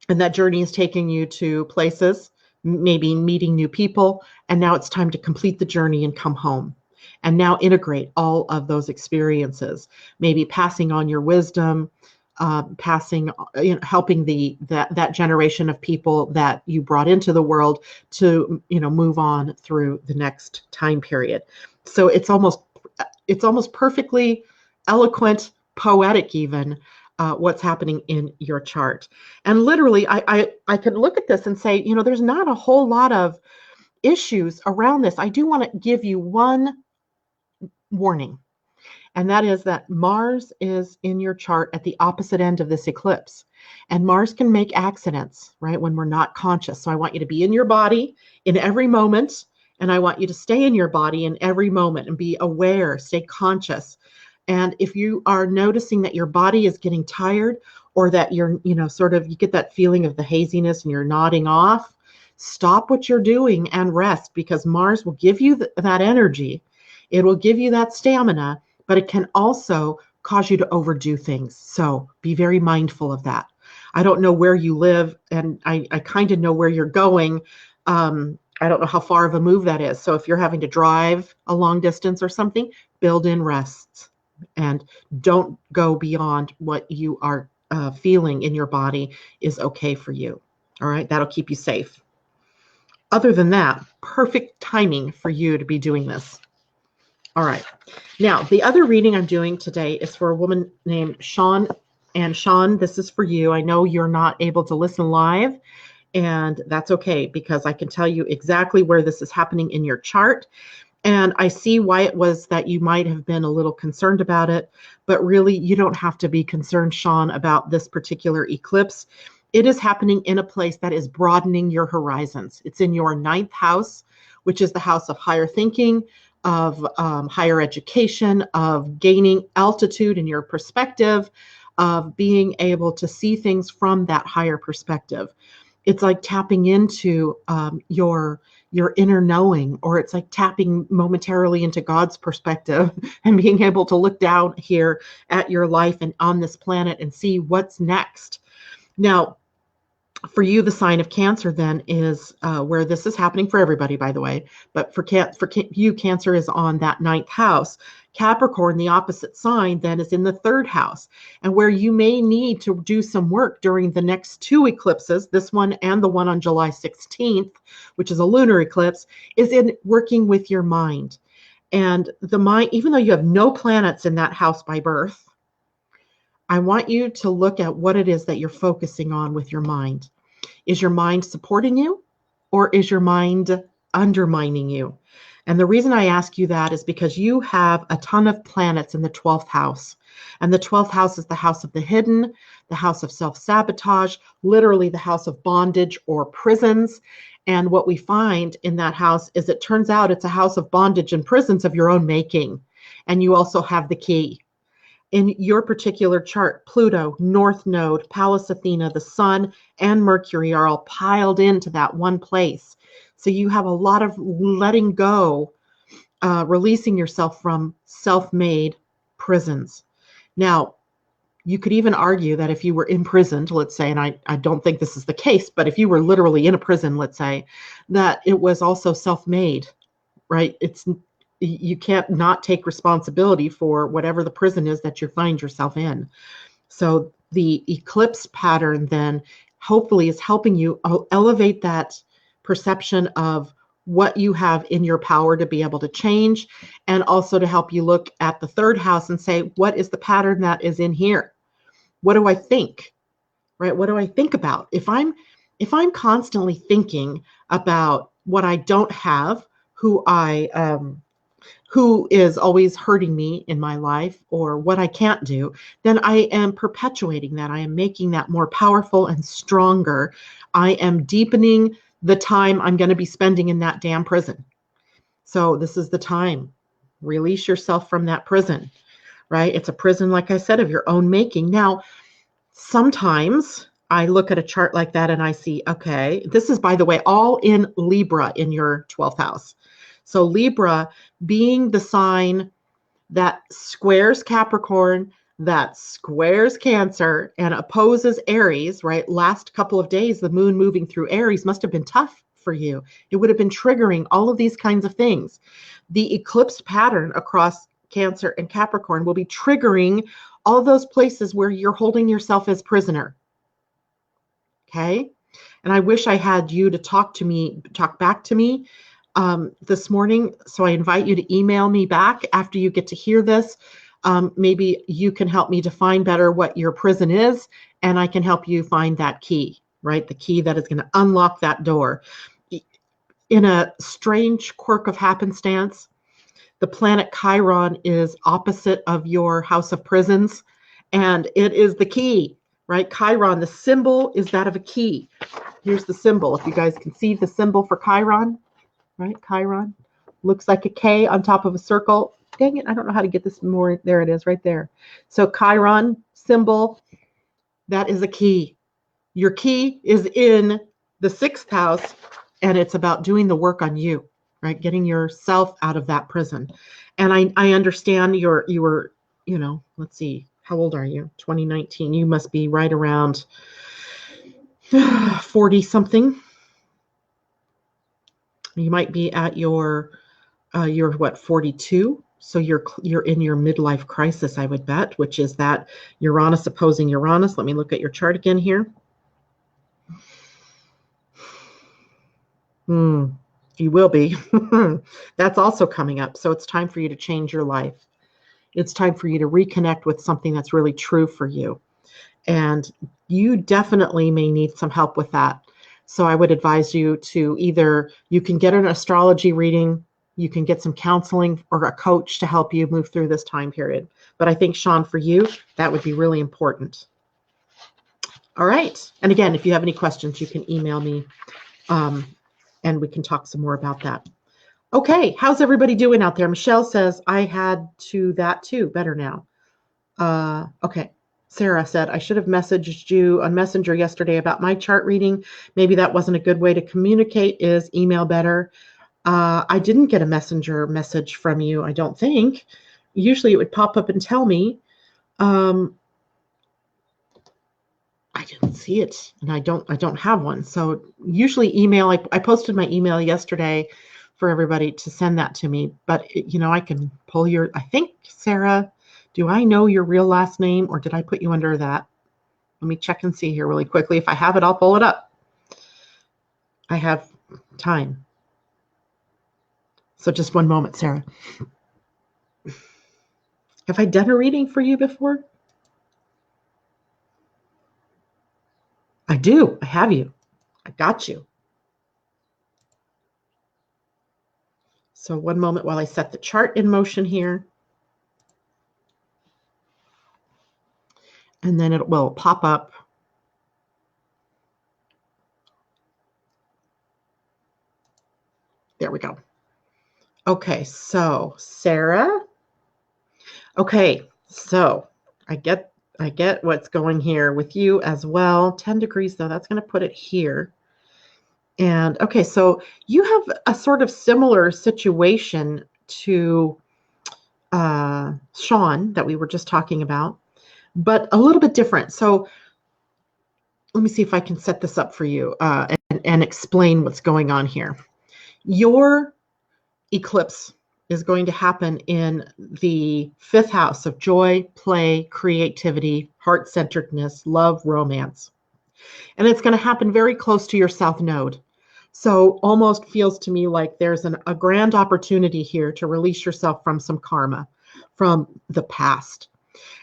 and that journey is taking you to places, maybe meeting new people, and now it's time to complete the journey and come home. And now integrate all of those experiences, maybe passing on your wisdom, helping that generation of people that you brought into the world to move on through the next time period. So it's almost perfectly eloquent, poetic even, what's happening in your chart. And literally, I could look at this and say, there's not a whole lot of issues around this. I do want to give you one warning, and that is that Mars is in your chart at the opposite end of this eclipse. And Mars can make accidents, right, when we're not conscious. So I want you to be in your body in every moment, and I want you to stay in your body in every moment and be aware, stay conscious. And if you are noticing that your body is getting tired, or that you're, you get that feeling of the haziness and you're nodding off, stop what you're doing and rest, because Mars will give you that energy. It will give you that stamina, but it can also cause you to overdo things. So be very mindful of that. I don't know where you live, and I kind of know where you're going. I don't know how far of a move that is. So if you're having to drive a long distance or something, build in rests and don't go beyond what you are feeling in your body is okay for you. All right, that'll keep you safe. Other than that, perfect timing for you to be doing this. All right. Now, the other reading I'm doing today is for a woman named Sean. And Sean, this is for you. I know you're not able to listen live, and that's okay, because I can tell you exactly where this is happening in your chart. And I see why it was that you might have been a little concerned about it, but really you don't have to be concerned, Sean, about this particular eclipse. It is happening in a place that is broadening your horizons. It's in your 9th house, which is the house of higher thinking, of higher education, of gaining altitude in your perspective, of being able to see things from that higher perspective. It's like tapping into your inner knowing, or it's like tapping momentarily into God's perspective and being able to look down here at your life and on this planet and see what's next. Now, for you, the sign of Cancer then is where this is happening for everybody, by the way. But for you, Cancer is on that 9th house. Capricorn, the opposite sign, then is in the 3rd house. And where you may need to do some work during the next 2 eclipses, this one and the one on July 16th, which is a lunar eclipse, is in working with your mind. And the mind, even though you have no planets in that house by birth, I want you to look at what it is that you're focusing on with your mind. Is your mind supporting you, or is your mind undermining you? And the reason I ask you that is because you have a ton of planets in the 12th house. And the 12th house is the house of the hidden, the house of self-sabotage, literally the house of bondage or prisons. And what we find in that house is it turns out it's a house of bondage and prisons of your own making. And you also have the key. In your particular chart, Pluto, North Node, Pallas Athena, the Sun, and Mercury are all piled into that one place. So you have a lot of letting go, releasing yourself from self-made prisons. Now, you could even argue that if you were imprisoned, let's say, and I don't think this is the case, but if you were literally in a prison, let's say, that it was also self-made, right? You can't not take responsibility for whatever the prison is that you find yourself in. So the eclipse pattern then hopefully is helping you elevate that perception of what you have in your power to be able to change, and also to help you look at the third house and say, what is the pattern that is in here? What do I think? Right? What do I think about? If I'm constantly thinking about what I don't have, who is always hurting me in my life, or what I can't do, then I am perpetuating that. I am making that more powerful and stronger. I am deepening the time I'm going to be spending in that damn prison. So this is the time. Release yourself from that prison, right? It's a prison, like I said, of your own making. Now, sometimes I look at a chart like that and I see, okay, this is, by the way, all in Libra in your 12th house. So Libra being the sign that squares Capricorn, that squares Cancer, and opposes Aries, right? Last couple of days, the moon moving through Aries must have been tough for you. It would have been triggering all of these kinds of things. The eclipse pattern across Cancer and Capricorn will be triggering all those places where you're holding yourself as prisoner. Okay? And I wish I had you to talk back to me this morning. So I invite you to email me back after you get to hear this. Maybe you can help me define better what your prison is, and I can help you find that key, right? The key that is going to unlock that door. In a strange quirk of happenstance, the planet Chiron is opposite of your house of prisons, and it is the key, right? Chiron, the symbol is that of a key. Here's the symbol. If you guys can see the symbol for Chiron, right? Chiron looks like a K on top of a circle. Dang it, I don't know how to get this more. There it is, right there. So Chiron symbol, that is a key. Your key is in the 6th house, and it's about doing the work on you, right? Getting yourself out of that prison. And I understand you were, let's see, how old are you? 2019. You must be right around 40 something. You might be at you're what, 42? So you're in your midlife crisis, I would bet, which is that Uranus opposing Uranus. Let me look at your chart again here. You will be. That's also coming up. So it's time for you to change your life. It's time for you to reconnect with something that's really true for you. And you definitely may need some help with that. So I would advise you to either, you can get an astrology reading, you can get some counseling or a coach to help you move through this time period. But I think, Sean, for you, that would be really important. All right. And again, if you have any questions, you can email me. And we can talk some more about that. Okay, how's everybody doing out there? Michelle says, I had to that too, better now. Okay, Sarah said, I should have messaged you on Messenger yesterday about my chart reading. Maybe that wasn't a good way to communicate. Is email better? I didn't get a Messenger message from you, I don't think. Usually it would pop up and tell me. I didn't see it, and I don't have one. So usually email, I posted my email yesterday for everybody to send that to me, but I can pull I think, Sarah, do I know your real last name, or did I put you under that? Let me check and see here really quickly. If I have it, I'll pull it up. I have time. So just one moment, Sarah. Have I done a reading for you before? I do. I have you. I got you. So one moment while I set the chart in motion here. And then it will pop up. There we go. Okay, so Sarah. Okay, so I get what's going here with you as well. 10 degrees though, that's going to put it here. And okay, so you have a sort of similar situation to Sean that we were just talking about, but a little bit different. So let me see if I can set this up for you and explain what's going on here. Your eclipse is going to happen in the 5th house of joy, play, creativity, heart-centeredness, love, romance. And it's going to happen very close to your south node. So almost feels to me like there's a grand opportunity here to release yourself from some karma from the past.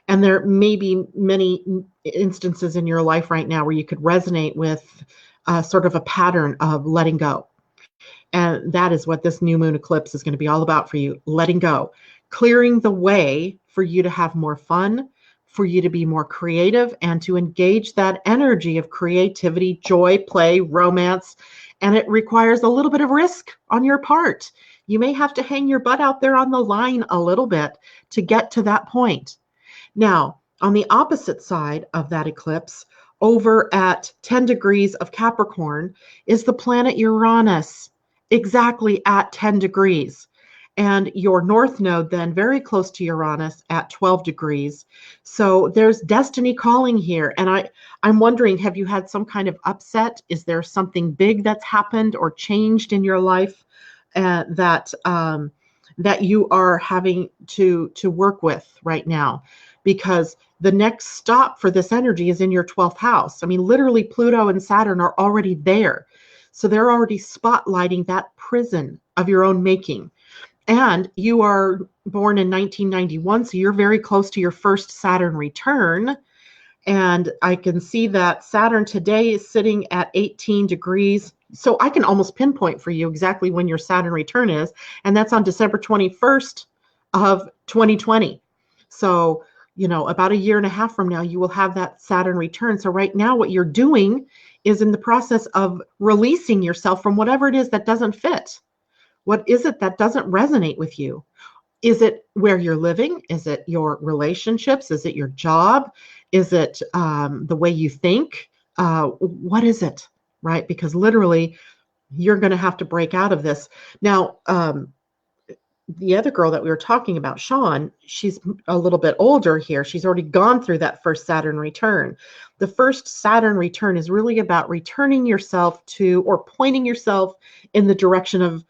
And there may be many instances in your life right now where you could resonate with sort of a pattern of letting go. And that is what this new moon eclipse is going to be all about for you, letting go, clearing the way for you to have more fun, for you to be more creative, and to engage that energy of creativity, joy, play, romance. And it requires a little bit of risk on your part. You may have to hang your butt out there on the line a little bit to get to that point. Now, on the opposite side of that eclipse, over at 10 degrees of Capricorn, is the planet Uranus, exactly at 10 degrees. And your north node then very close to Uranus at 12 degrees. So there's destiny calling here. And I'm wondering, have you had some kind of upset? Is there something big that's happened or changed in your life that you are having to work with right now? Because the next stop for this energy is in your 12th house. I mean, literally Pluto and Saturn are already there. So they're already spotlighting that prison of your own making. And you are born in 1991, so you're very close to your first Saturn return. And I can see that Saturn today is sitting at 18 degrees. So I can almost pinpoint for you exactly when your Saturn return is. And that's on December 21st of 2020. So, about a year and a half from now, you will have that Saturn return. So right now, what you're doing is in the process of releasing yourself from whatever it is that doesn't fit. What is it that doesn't resonate with you? Is it where you're living? Is it your relationships? Is it your job? Is it the way you think? What is it, right? Because literally, you're going to have to break out of this. Now, the other girl that we were talking about, Sean, she's a little bit older here. She's already gone through that first Saturn return. The first Saturn return is really about returning yourself to, or pointing yourself in the direction of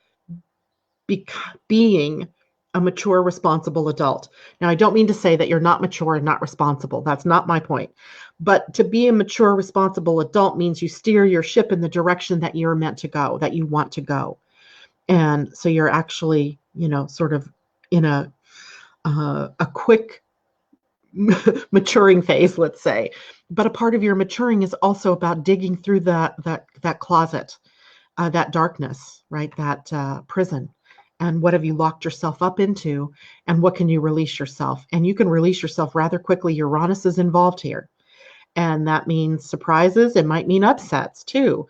being a mature, responsible adult. Now, I don't mean to say that you're not mature and not responsible. That's not my point. But to be a mature, responsible adult means you steer your ship in the direction that you're meant to go, that you want to go. And so you're actually, sort of in a quick maturing phase, let's say. But a part of your maturing is also about digging through that closet, that darkness, right? That prison. And what have you locked yourself up into? And what can you release yourself? And you can release yourself rather quickly. Uranus is involved here. And that means surprises. It might mean upsets too.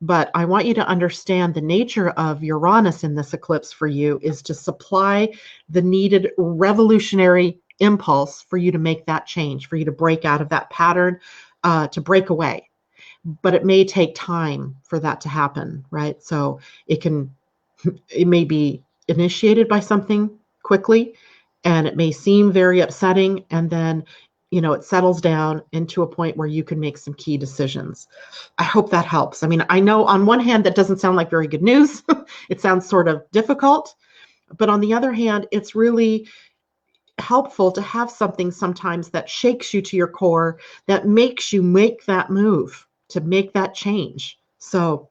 But I want you to understand the nature of Uranus in this eclipse for you is to supply the needed revolutionary impulse for you to make that change, for you to break out of that pattern, to break away. But it may take time for that to happen, right? So it may be initiated by something quickly, and it may seem very upsetting, and then it settles down into a point where you can make some key decisions. I hope that helps. I mean, I know on one hand, that doesn't sound like very good news. It sounds sort of difficult, but on the other hand, it's really helpful to have something sometimes that shakes you to your core, that makes you make that move, to make that change. So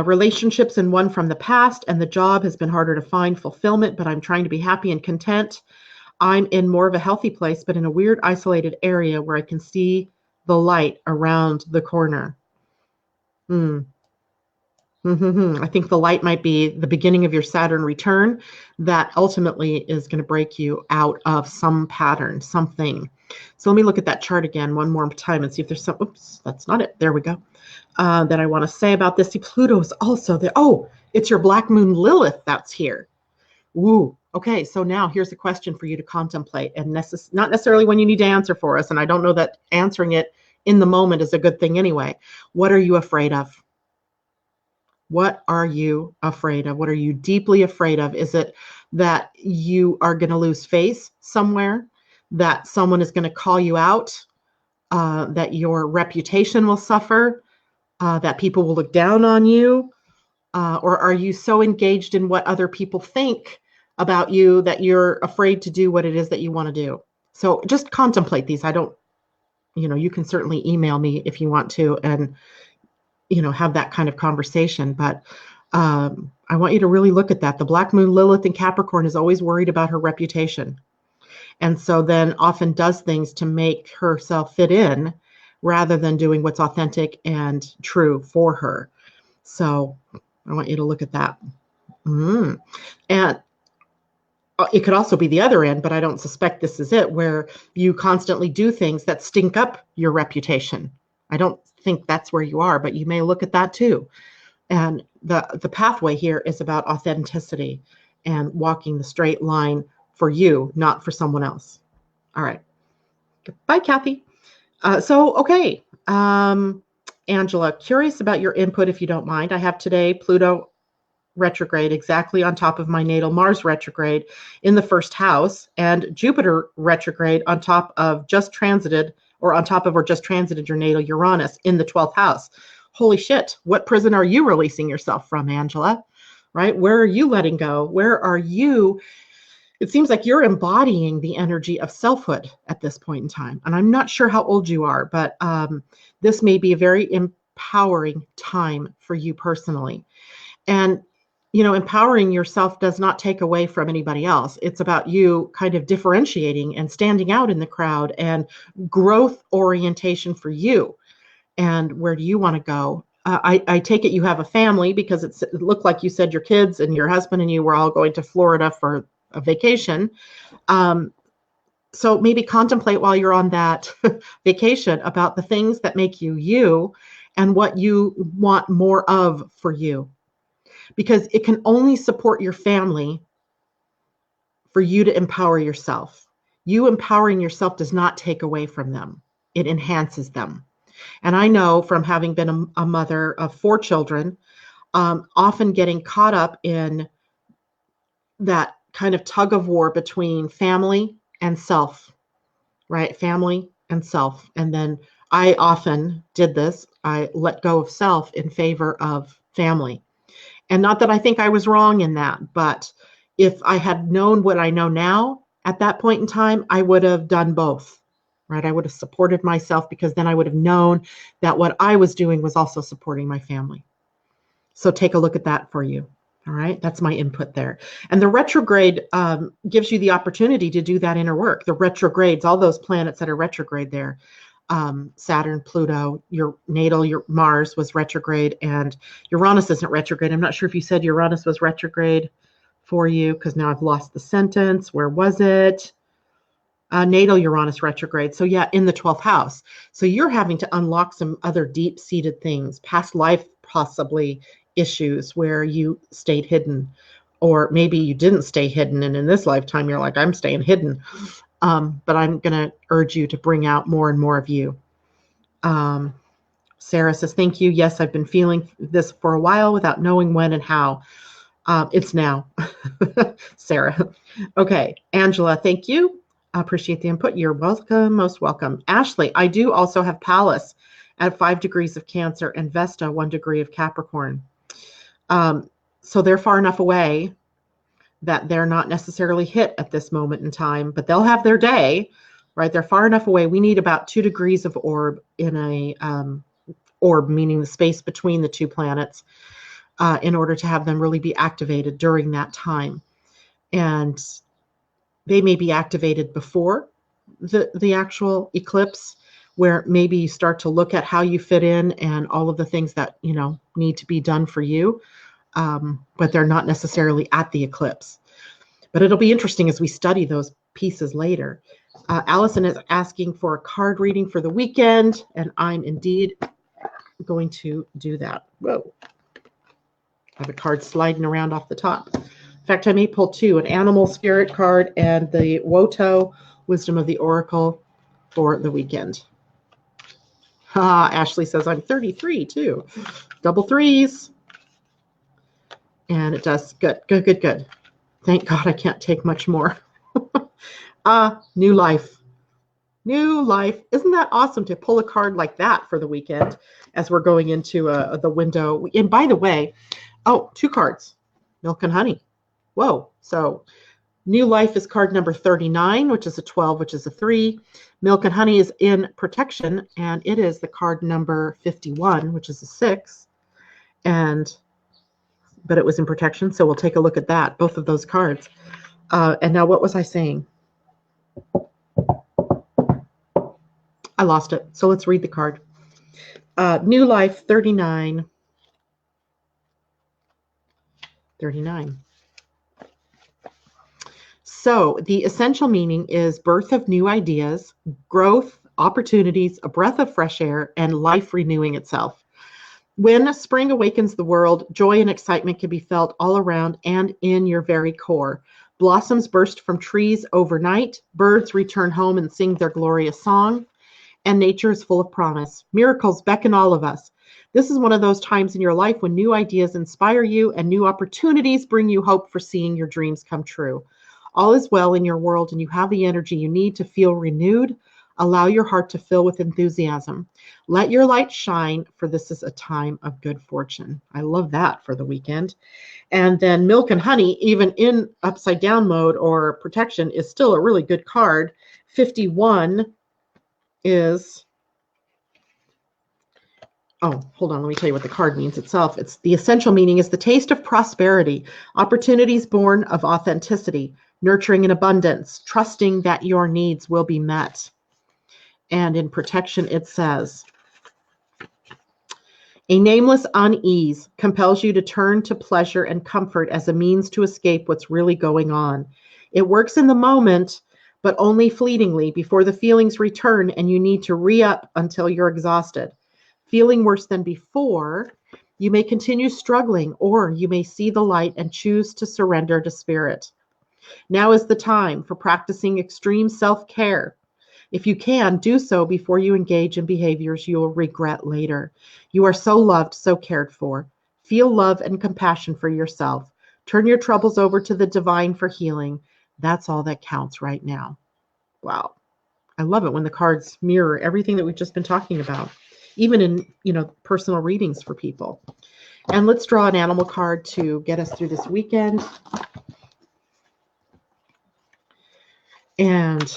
relationships and one from the past, and the job has been harder to find fulfillment, but I'm trying to be happy and content. I'm in more of a healthy place, but in a weird isolated area where I can see the light around the corner. I think the light might be the beginning of your Saturn return that ultimately is going to break you out of some pattern, something. So let me look at that chart again one more time and see if there's some, oops, that's not it. There we go. That I want to say about this. See, Pluto is also there. Oh, it's your Black Moon Lilith that's here. Woo. Okay, so now here's a question for you to contemplate, and not necessarily when you need to answer for us. And I don't know that answering it in the moment is a good thing anyway. What are you afraid of? What are you afraid of? What are you deeply afraid of? Is it that you are going to lose face somewhere? That someone is going to call you out? That your reputation will suffer? That people will look down on you? Or are you so engaged in what other people think about you that you're afraid to do what it is that you want to do? So just contemplate these. I don't, you can certainly email me if you want to and, have that kind of conversation. But I want you to really look at that. The Black Moon Lilith in Capricorn is always worried about her reputation. And so then often does things to make herself fit in rather than doing what's authentic and true for her. So I want you to look at that. And it could also be the other end, but I don't suspect this is it, where you constantly do things that stink up your reputation. I don't think that's where you are, but you may look at that too. And the pathway here is about authenticity and walking the straight line for you, not for someone else. All right. Bye, Kathy. Okay. Angela, curious about your input, if you don't mind. I have today Pluto retrograde exactly on top of my natal Mars retrograde in the first house, and Jupiter retrograde on top of just transited or just transited your natal Uranus in the 12th house. Holy shit, what prison are you releasing yourself from, Angela? Right? Where are you letting go? Where are you? It seems like you're embodying the energy of selfhood at this point in time. And I'm not sure how old you are, but this may be a very empowering time for you personally. And empowering yourself does not take away from anybody else. It's about you kind of differentiating and standing out in the crowd and growth orientation for you. And where do you want to go? I take it you have a family, because it looked like you said your kids and your husband and you were all going to Florida for a vacation. So maybe contemplate while you're on that vacation about the things that make you you and what you want more of for you. Because it can only support your family for you to empower yourself. You empowering yourself does not take away from them. It enhances them. And I know from having been a mother of 4 children, often getting caught up in that kind of tug of war between family and self, right? Family and self. And then I often did this. I let go of self in favor of family. And not that I think I was wrong in that, but if I had known what I know now at that point in time, I would have done both, right? I would have supported myself, because then I would have known that what I was doing was also supporting my family. So take a look at that for you. All right. That's my input there. And the retrograde gives you the opportunity to do that inner work. The retrogrades, all those planets that are retrograde there. Saturn, Pluto, your natal, your Mars was retrograde, and Uranus isn't retrograde. I'm not sure if you said Uranus was retrograde for you, because now I've lost the sentence. Where was it? Natal Uranus retrograde. So yeah, in the 12th house. So you're having to unlock some other deep-seated things, past life possibly issues where you stayed hidden, or maybe you didn't stay hidden, and in this lifetime you're like, I'm staying hidden. But I'm going to urge you to bring out more and more of you. Sarah says, thank you. Yes, I've been feeling this for a while without knowing when and how. It's now. Sarah. Okay. Angela, thank you. I appreciate the input. You're welcome. Most welcome. Ashley, I do also have Pallas at 5 degrees of Cancer and Vesta 1 degree of Capricorn. So they're far enough away that they're not necessarily hit at this moment in time, but they'll have their day, right? They're far enough away. We need about 2 degrees of orb in a orb, meaning the space between the 2 planets, in order to have them really be activated during that time. And they may be activated before the actual eclipse, where maybe you start to look at how you fit in and all of the things that, need to be done for you, but they're not necessarily at the eclipse. But it'll be interesting as we study those pieces later. Allison is asking for a card reading for the weekend, and I'm indeed going to do that. Whoa. I have a card sliding around off the top. In fact, I may pull two, an animal spirit card and the Woto Wisdom of the Oracle for the weekend. Ashley says I'm 33 too. Double threes. And it does. Good, good, good, good. Thank God I can't take much more. New life. New life. Isn't that awesome to pull a card like that for the weekend as we're going into the window? And by the way, two cards. Milk and honey. Whoa. So new life is card number 39, which is a 12, which is a 3. Milk and honey is in protection, and it is the card number 51, which is a 6. But it was in protection, so we'll take a look at that, both of those cards. And now what was I saying? I lost it. So let's read the card. New life, 39. 39. So the essential meaning is birth of new ideas, growth, opportunities, a breath of fresh air, and life renewing itself. When spring awakens the world, joy and excitement can be felt all around and in your very core. Blossoms burst from trees overnight, birds return home and sing their glorious song, and nature is full of promise. Miracles beckon all of us. This is one of those times in your life when new ideas inspire you and new opportunities bring you hope for seeing your dreams come true. All is well in your world and you have the energy you need to feel renewed. Allow your heart to fill with enthusiasm. Let your light shine, for this is a time of good fortune. I love that for the weekend. And then milk and honey, even in upside down mode or protection, is still a really good card. 51 is, hold on, let me tell you what the card means itself. It's the essential meaning is the taste of prosperity, opportunities born of authenticity, nurturing in abundance, trusting that your needs will be met. And in protection, it says, a nameless unease compels you to turn to pleasure and comfort as a means to escape what's really going on. It works in the moment, but only fleetingly before the feelings return and you need to re-up until you're exhausted. Feeling worse than before, you may continue struggling, or you may see the light and choose to surrender to spirit. Now is the time for practicing extreme self-care. If you can, do so before you engage in behaviors you will regret later. You are so loved, so cared for. Feel love and compassion for yourself. Turn your troubles over to the divine for healing. That's all that counts right now. Wow. I love it when the cards mirror everything that we've just been talking about, even in, personal readings for people. And let's draw an animal card to get us through this weekend. And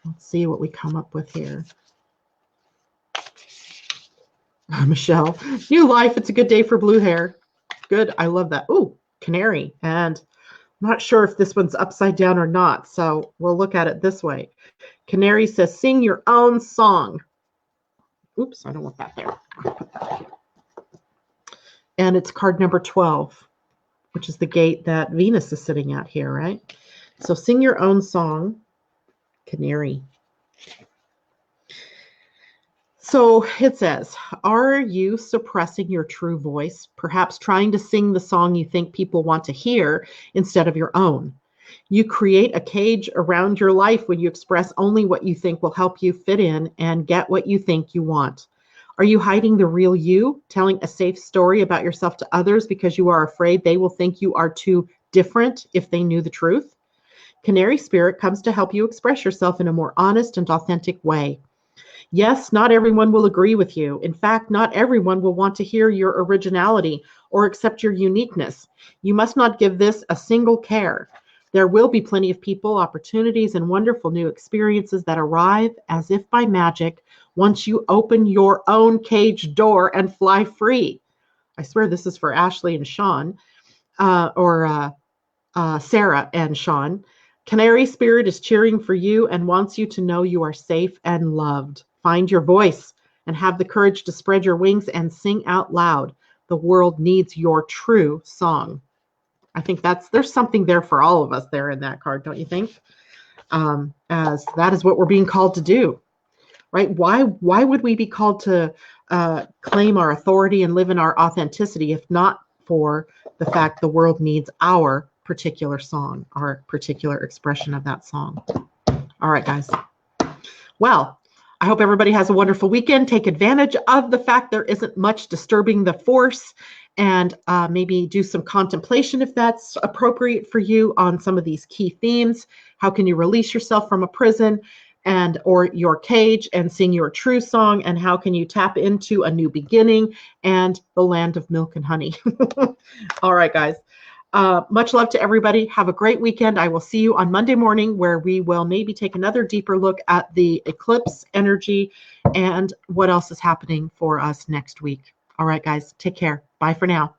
let's see what we come up with here. Michelle, new life. It's a good day for blue hair. Good. I love that. Ooh, canary. And I'm not sure if this one's upside down or not, so we'll look at it this way. Canary says, sing your own song. Oops, I don't want that there. I'll put that here. And it's card number 12, which is the gate that Venus is sitting at here, right? So sing your own song, canary. So it says, are you suppressing your true voice, perhaps trying to sing the song you think people want to hear instead of your own? You create a cage around your life when you express only what you think will help you fit in and get what you think you want. Are you hiding the real you, telling a safe story about yourself to others because you are afraid they will think you are too different if they knew the truth? Canary Spirit comes to help you express yourself in a more honest and authentic way. Yes, not everyone will agree with you. In fact, not everyone will want to hear your originality or accept your uniqueness. You must not give this a single care. There will be plenty of people, opportunities, and wonderful new experiences that arrive as if by magic once you open your own cage door and fly free. I swear this is for Ashley and Sean, or Sarah and Sean. Canary Spirit is cheering for you and wants you to know you are safe and loved. Find your voice and have the courage to spread your wings and sing out loud. The world needs your true song. I think there's something there for all of us there in that card, don't you think? As that is what we're being called to do, right? Why would we be called to claim our authority and live in our authenticity if not for the fact the world needs our particular song, our particular expression of that song? All right, guys. Well, I hope everybody has a wonderful weekend. Take advantage of the fact there isn't much disturbing the force, and maybe do some contemplation if that's appropriate for you on some of these key themes. How can you release yourself from a prison or your cage and sing your true song? And how can you tap into a new beginning and the land of milk and honey? All right, guys. Much love to everybody. Have a great weekend. I will see you on Monday morning, where we will maybe take another deeper look at the eclipse energy and what else is happening for us next week. All right, guys, take care. Bye for now.